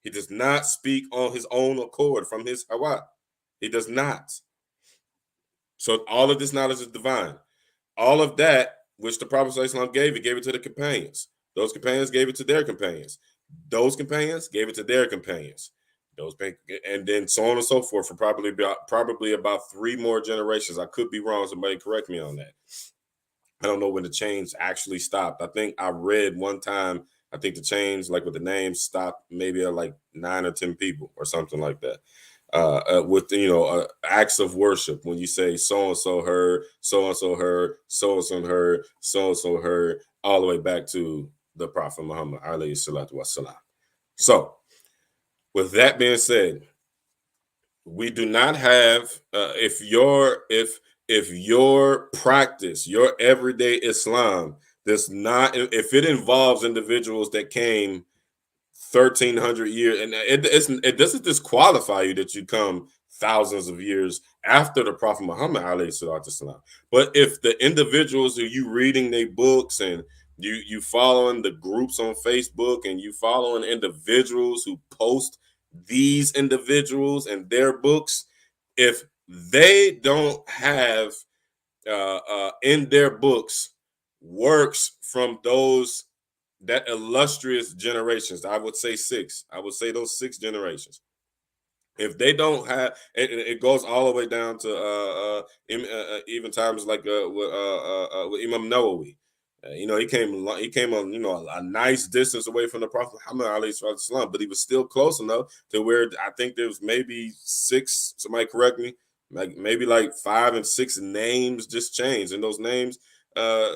He does not speak on his own accord from his hawa. He does not. So all of this knowledge is divine. All of that, which the Prophet ﷺ gave, he gave it to the companions. Those companions gave it to their companions. Those companions gave it to their companions. And then so on and so forth for probably about 3 more generations. I could be wrong. Somebody correct me on that. I don't know when the chains actually stopped. I think I read one time, I think the chains, like with the names, stopped maybe at like 9 or 10 people or something like that. With acts of worship, when you say so and so heard, so and so heard, so and so heard, so and so heard, all the way back to the Prophet Muhammad alayhi salatu wasalam. So, with that being said, we do not have if your practice, your everyday Islam does not, if it involves individuals that came 1,300 years, and it doesn't disqualify you that you come thousands of years after the Prophet Muhammad alayhi salatu wasalam. But if the individuals are you reading their books and you following the groups on Facebook and you following individuals who post these individuals and their books, if they don't have in their books works from that illustrious generations, I would say 6. I would say those 6 generations. If they don't have, it goes all the way down to even times like with Imam Nawawi. He came on, a nice distance away from the Prophet Muhammad alayhi salam, but he was still close enough to where I think there was maybe 6. Somebody correct me, like maybe like 5 and 6 names just changed, and those names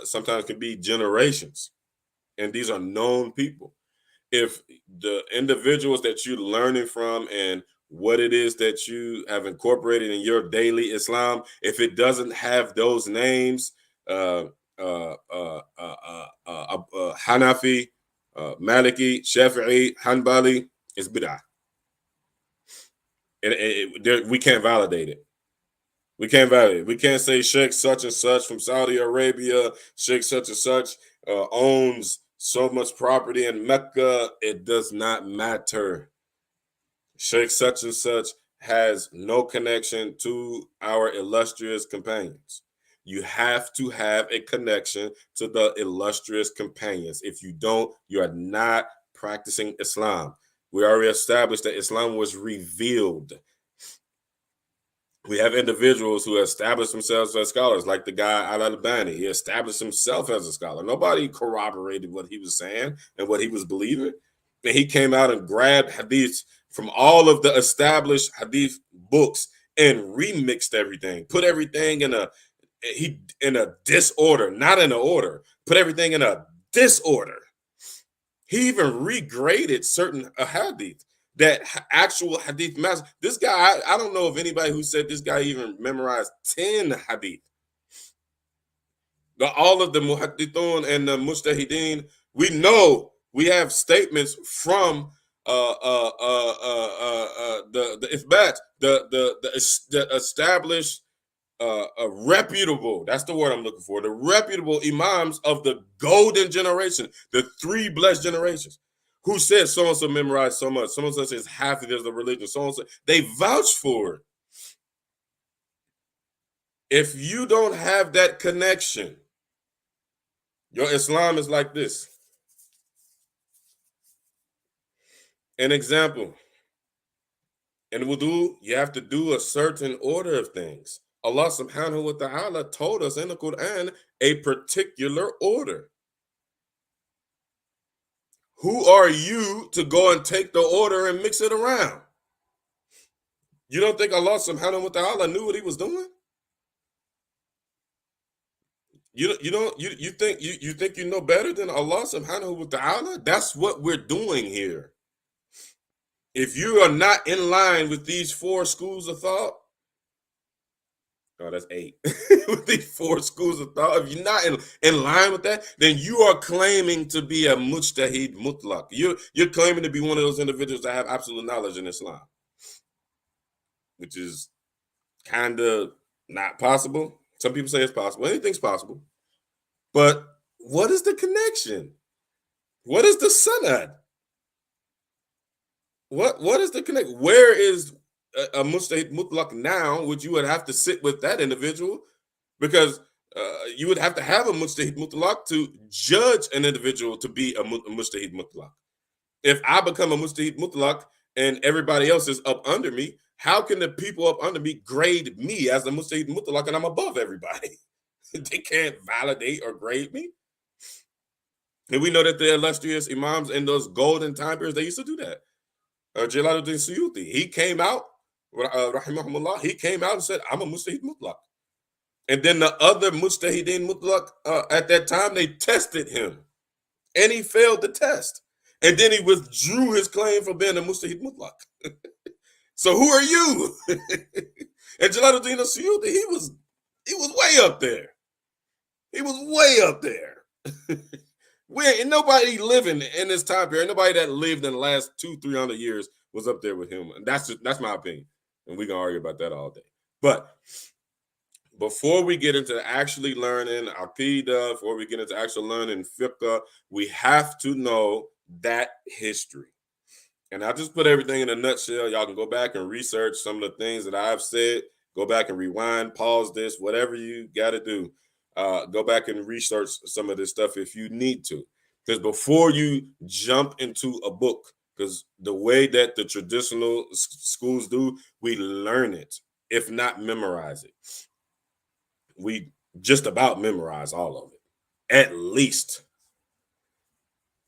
sometimes can be generations, and these are known people. If the individuals that you're learning from and what it is that you have incorporated in your daily Islam, if it doesn't have those names, Hanafi, Maliki, Shafi'i, Hanbali, it's bid'ah. We can't validate it. We can't validate it. We can't say Sheikh such and such from Saudi Arabia, Sheikh such and such owns so much property in Mecca. It does not matter. Sheikh such and such has no connection to our illustrious companions. You have to have a connection to the illustrious companions. If you don't, you are not practicing Islam. We already established that Islam was revealed. We have individuals who established themselves as scholars, like the guy Al-Albani. He established himself as a scholar. Nobody corroborated what he was saying and what he was believing. And he came out and grabbed hadiths from all of the established hadith books and remixed everything, put everything in a disorder, not in an order, put everything in a disorder. He even regraded certain hadith that actual hadith master. This guy, I don't know of anybody who said this guy even memorized 10 hadith. All of the muhaddithun and the mujtahideen, we have statements from the ithbat, the established reputable, that's the word I'm looking for, the reputable imams of the golden generation, the three blessed generations, who said so and so memorized so much, so and so says half of it is the religion, so and so, they vouch for it. If you don't have that connection, your Islam is like this. An example, in wudu, you have to do a certain order of things. Allah subhanahu wa ta'ala told us in the Quran a particular order. Who are you to go and take the order and mix it around? You don't think Allah subhanahu wa ta'ala knew what he was doing? You think you know better than Allah subhanahu wa ta'ala? That's what we're doing here. If you are not in line with these four schools of thought, oh, that's 8. With these four schools of thought, if you're not in line with that, then you are claiming to be a mujtahid mutlaq. You're claiming to be one of those individuals that have absolute knowledge in Islam, which is kind of not possible. Some people say it's possible. Anything's possible. But what is the connection? What is the sanad? What is the connect? Where is a mujtahid mutlaq now? Which you would have to sit with that individual, because you would have to have a mujtahid mutlaq to judge an individual to be a mujtahid mutlaq. If I become a mujtahid mutlaq and everybody else is up under me, how can the people up under me grade me as a mujtahid mutlaq and I'm above everybody? They can't validate or grade me. And we know that the illustrious imams in those golden time periods, they used to do that. Jalaluddin Suyuti, he came out, rahimahumullah, he came out and said, I'm a mujtahid mutlaq. And then the other mujtahideen mutlaq at that time, they tested him. And he failed the test. And then he withdrew his claim for being a mujtahid mutlaq. So who are you? And Jalaluddin Suyuti, he was way up there. He was way up there. And nobody living in this time period, nobody that lived in the last 200-300 years was up there with him. And that's my opinion. And we can argue about that all day. But before we get into actually learning Aqeedah, before we get into actually learning fiqh, we have to know that history. And I'll just put everything in a nutshell. Y'all can go back and research some of the things that I've said. Go back and rewind, pause this, whatever you got to do. Go back and research some of this stuff if you need to. Because before you jump into a book, because the way that the traditional schools do, we learn it, if not memorize it. We just about memorize all of it, at least.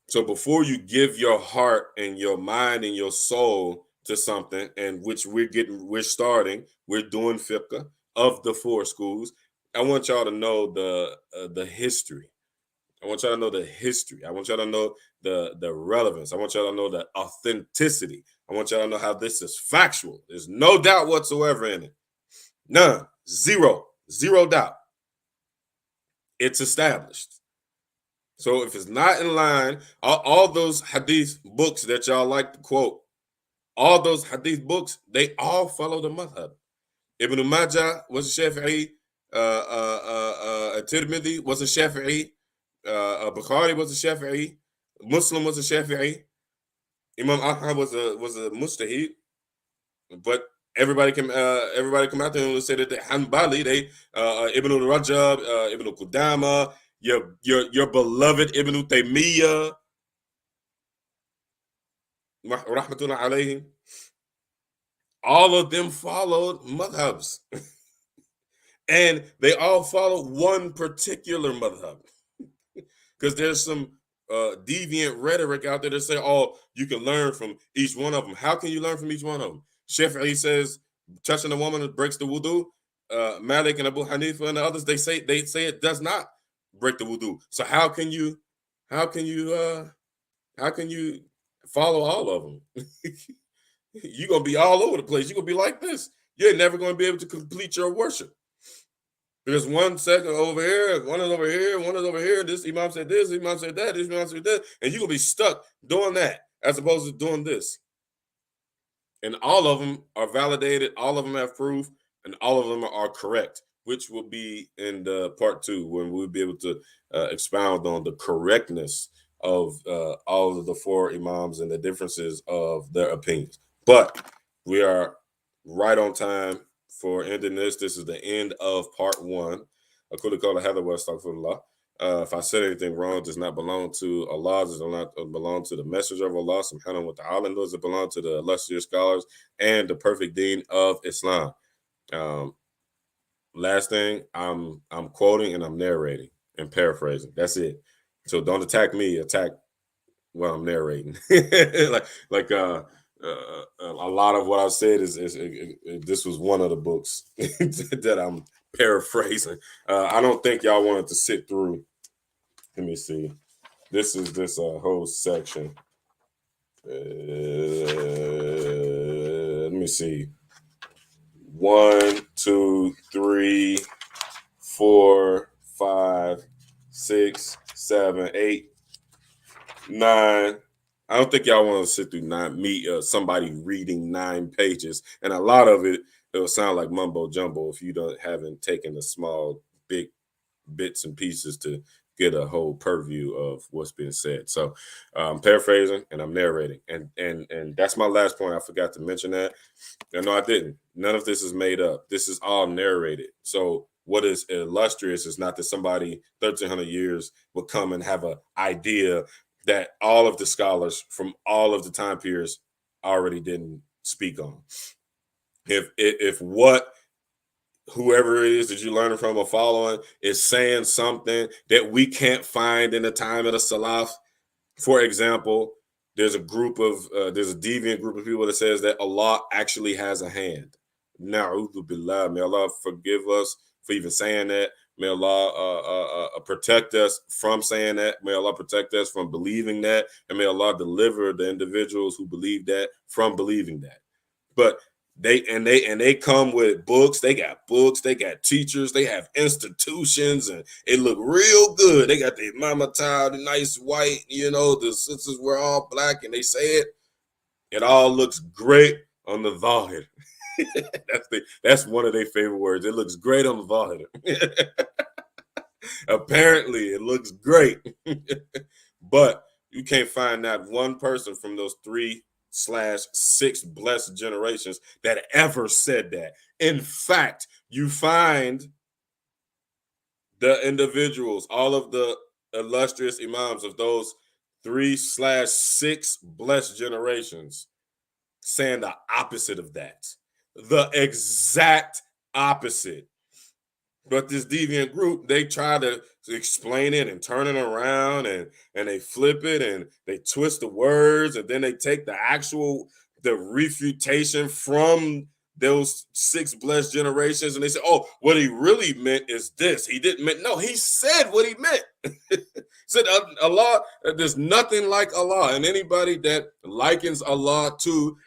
So before you give your heart and your mind and your soul to something, and which we're doing fiqh of the four schools, I want y'all to know the history. I want y'all to know the history. I want y'all to know the relevance. I want y'all to know the authenticity. I want y'all to know how this is factual. There's no doubt whatsoever in it. None. Zero doubt. It's established. So if it's not in line, all those hadith books that y'all like to quote, all those hadith books, they all follow the madhab. Ibn Majah was a Shafi'i. Tirmidhi was a Shafi'i. Bukhari was a Shafi'i. Muslim was a Shafi'i. Imam Ahmad was a Mujtahid. But everybody come out there and say that the Hanbali, they Ibn Rajab, Ibn Qudama, your beloved Ibn Taymiyyah, rahmatullah alayhim, all of them followed madhabs. And they all follow one particular madhab. Because there's some deviant rhetoric out there that say, oh, you can learn from each one of them. How can you learn from each one of them? Shafi'i says touching a woman breaks the wudu. Malik and Abu Hanifa and the others, they say it does not break the wudu. So how can you follow all of them? You're gonna be all over the place. You're gonna be like this. You're never gonna be able to complete your worship. There's 1 second over here, one is over here, one is over here. This Imam said this, Imam said that, this Imam said that, and you're gonna be stuck doing that as opposed to doing this. And all of them are validated, all of them have proof, and all of them are correct, which will be in the part 2 when we'll be able to expound on the correctness of all of the 4 Imams and the differences of their opinions. But we are right on time for ending this. This is the end of part 1. If I said anything wrong, it does not belong to Allah, it does not belong to the messenger of Allah, subhanahu wa ta'ala, does it belong to the illustrious scholars and the perfect deen of Islam. Last thing, I'm quoting and I'm narrating and paraphrasing. That's it. So don't attack me, attack while I'm narrating. like a lot of what I've said is this was one of the books that I'm paraphrasing. I don't think y'all wanted to sit through. Let me see. This is this whole section. Let me see. 1, 2, 3, 4, 5, 6, 7, 8, 9. I don't think y'all want to sit through somebody reading 9 pages, and a lot of it will sound like mumbo jumbo if you haven't taken the small, big bits and pieces to get a whole purview of what's being said. So I'm paraphrasing and I'm narrating, and that's my last point. I forgot to mention that. No, I didn't. None of this is made up. This is all narrated. So what is illustrious is not that somebody 1,300 years will come and have an idea that all of the scholars from all of the time periods already didn't speak on. If what whoever it is that you're learning from or following is saying something that we can't find in the time of the Salaf, for example, there's a deviant group of people that says that Allah actually has a hand. Na'udhu billah. May Allah forgive us for even saying that. May Allah protect us from saying that. May Allah protect us from believing that. And may Allah deliver the individuals who believe that from believing that. But they come with books. They got books. They got teachers. They have institutions, and it look real good. They got the mama tile, the nice white. The sisters were all black, and they say it all looks great on the zahir. That's one of their favorite words. It looks great on the zahir. Apparently, it looks great, but you can't find that one person from those 3/6 blessed generations that ever said that. In fact, you find the individuals, all of the illustrious imams of those 3/6 blessed generations saying the opposite of that. The exact opposite. But this deviant group, they try to explain it and turn it around, and they flip it and they twist the words, and then they take the refutation from those 6 blessed generations, and they say, oh, what he really meant is this. He didn't mean, no, he said what he meant. Said Allah, there's nothing like Allah, and anybody that likens Allah to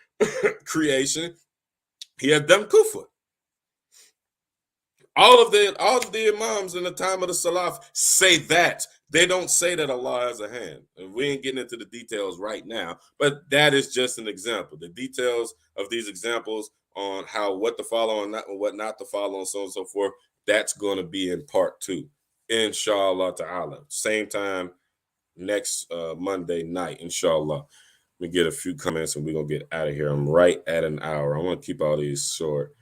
creation, he had done kufr. All of the imams in the time of the Salaf say that. They don't say that Allah has a hand. And we ain't getting into the details right now, but that is just an example. The details of these examples on how what to follow and not, what not to follow, and so on and so forth, that's going to be in part 2. Inshallah ta'ala. Same time next Monday night, inshallah. We get a few comments and we're going to get out of here. I'm right at an hour. I want to keep all these short.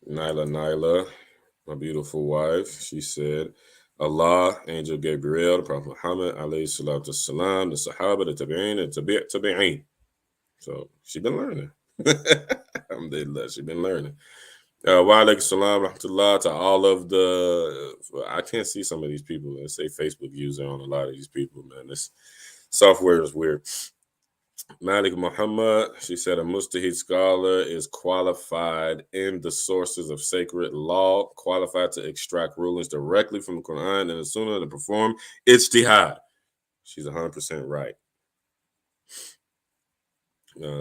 Nyla, my beautiful wife, she said, Allah, Angel Gabriel, the Prophet Muhammad, alayhi salatu salam, the Sahaba, the Tabi'in, and Tabi'in. So she been learning. Alhamdulillah, she been learning. Wa alaikum salam, rahmatullah, to all of the, I can't see some of these people. Let's say Facebook user on a lot of these people, man. This software is weird. Malik Muhammad, she said a mustahid scholar is qualified in the sources of sacred law, qualified to extract rulings directly from the Quran and the Sunnah to perform ijtihad. She's 100% right.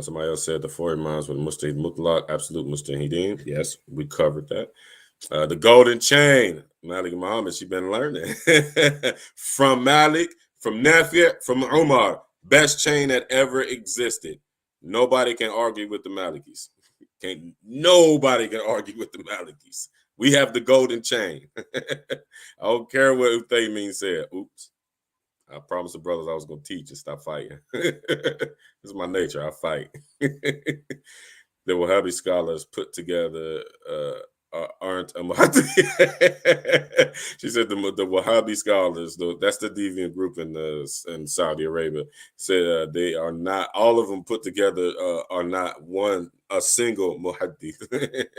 Somebody else said the four imams with mustahid mutlaq, absolute mustahideen. Yes, we covered that. The golden chain, Malik Muhammad, she been learning from Malik, from Nafi', from Umar. Best chain that ever existed. Nobody can argue with the Malikis. Nobody can argue with the Malikis. We have the golden chain. I don't care what Uthaymin said. Oops. I promised the brothers I was going to teach and stop fighting. This is my nature. I fight. The Wahhabi scholars put together aren't a Mahdi. She said the Wahhabi scholars, that's the deviant group in Saudi Arabia, said they are not, all of them put together are not a single Muhaddith.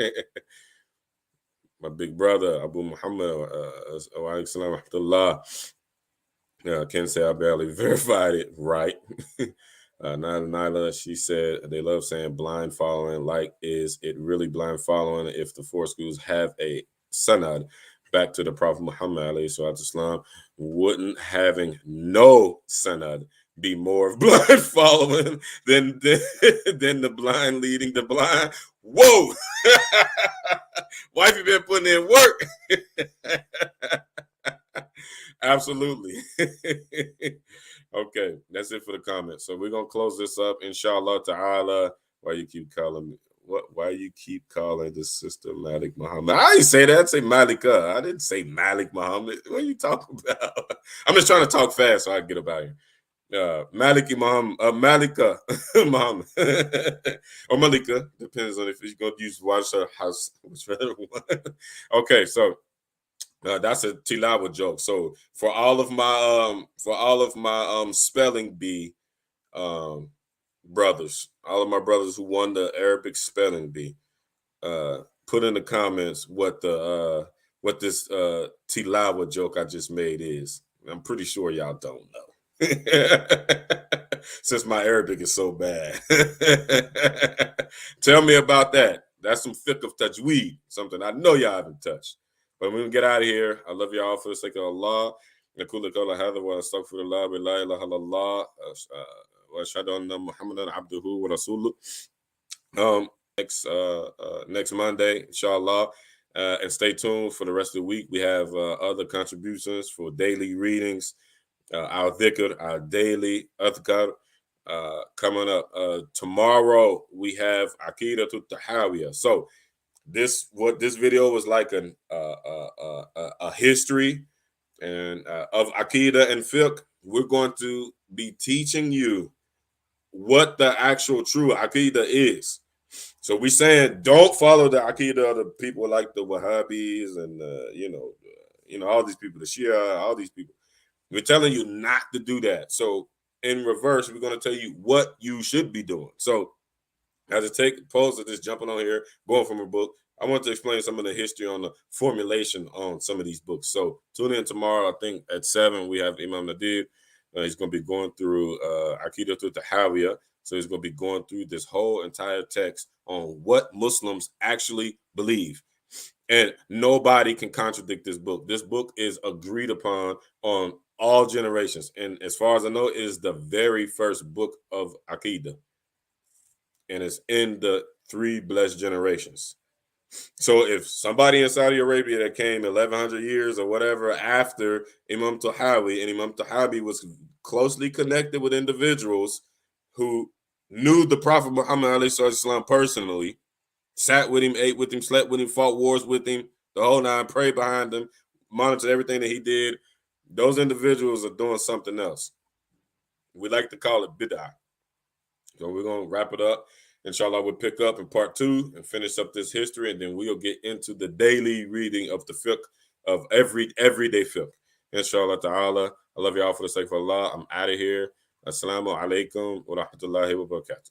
My big brother, Abu Muhammad, Ken say I barely verified it right. Nyla, she said they love saying blind following. Like, is it really blind following if the four schools have a sanad back to the Prophet Muhammad Islam? Wouldn't having no sanad be more of blind following than the blind leading the blind? Whoa! Wifey been putting in work. Absolutely. Okay, that's it for the comments. So we're gonna close this up, inshallah ta'ala. Why you keep calling me? Why you keep calling the sister Malik Muhammad? I didn't say that. I say Malika. I didn't say Malik Muhammad. What are you talking about? I'm just trying to talk fast so I can get about here. Maliki Muhammad, Malika Muhammad, or Malika, depends on if you're gonna use watch her house. Okay, so that's a Tilawa joke. So for all of my spelling bee brothers, all of my brothers who won the Arabic spelling bee, put in the comments what this Tilawa joke I just made is. I'm pretty sure y'all don't know. Since my Arabic is so bad. Tell me about that. That's some fiqh of tajweed, something I know y'all haven't touched. But when we get out of here, I love y'all for the sake of Allah. نقول قول هذا واستغفر الله ولا اله الا الله واشهد ان محمدا عبده ورسوله. Next Monday, inshallah. And stay tuned for the rest of the week. We have other contributions for daily readings, our dhikr, our daily adhkar. Coming up tomorrow, we have Aqeedah to Tahawiyah. So this video was like a history and of Aqeedah and fiqh. We're going to be teaching you what the actual true Aqeedah is. So we're saying don't follow the Aqeedah of the people like the Wahhabis and all these people, the Shia, all these people. We're telling you not to do that. So in reverse, we're going to tell you what you should be doing. So as I take pause of this, jumping on here, going from a book, I want to explain some of the history on the formulation on some of these books. So tune in tomorrow. I think at 7 we have Imam Nadir. He's going to be going through Aqeedah to Tahawiyah. So he's going to be going through this whole entire text on what Muslims actually believe. And nobody can contradict this book. This book is agreed upon on all generations. And as far as I know, it is the very first book of Aqeedah. And it's in the 3 blessed generations. So if somebody in Saudi Arabia that came 1100 years or whatever after Imam Tahawi, and Imam Tahawi was closely connected with individuals who knew the Prophet Muhammad ﷺ personally, sat with him, ate with him, slept with him, fought wars with him, the whole nine, prayed behind him, monitored everything that he did, those individuals are doing something else. We like to call it bid'ah. So we're going to wrap it up. Inshallah, we'll pick up in part 2 and finish up this history, and then we'll get into the daily reading of the fiqh of everyday fiqh. Inshallah ta'ala. I love y'all for the sake of Allah. I'm out of here. Assalamu alaikum wa rahmatullahi wa barakatuh.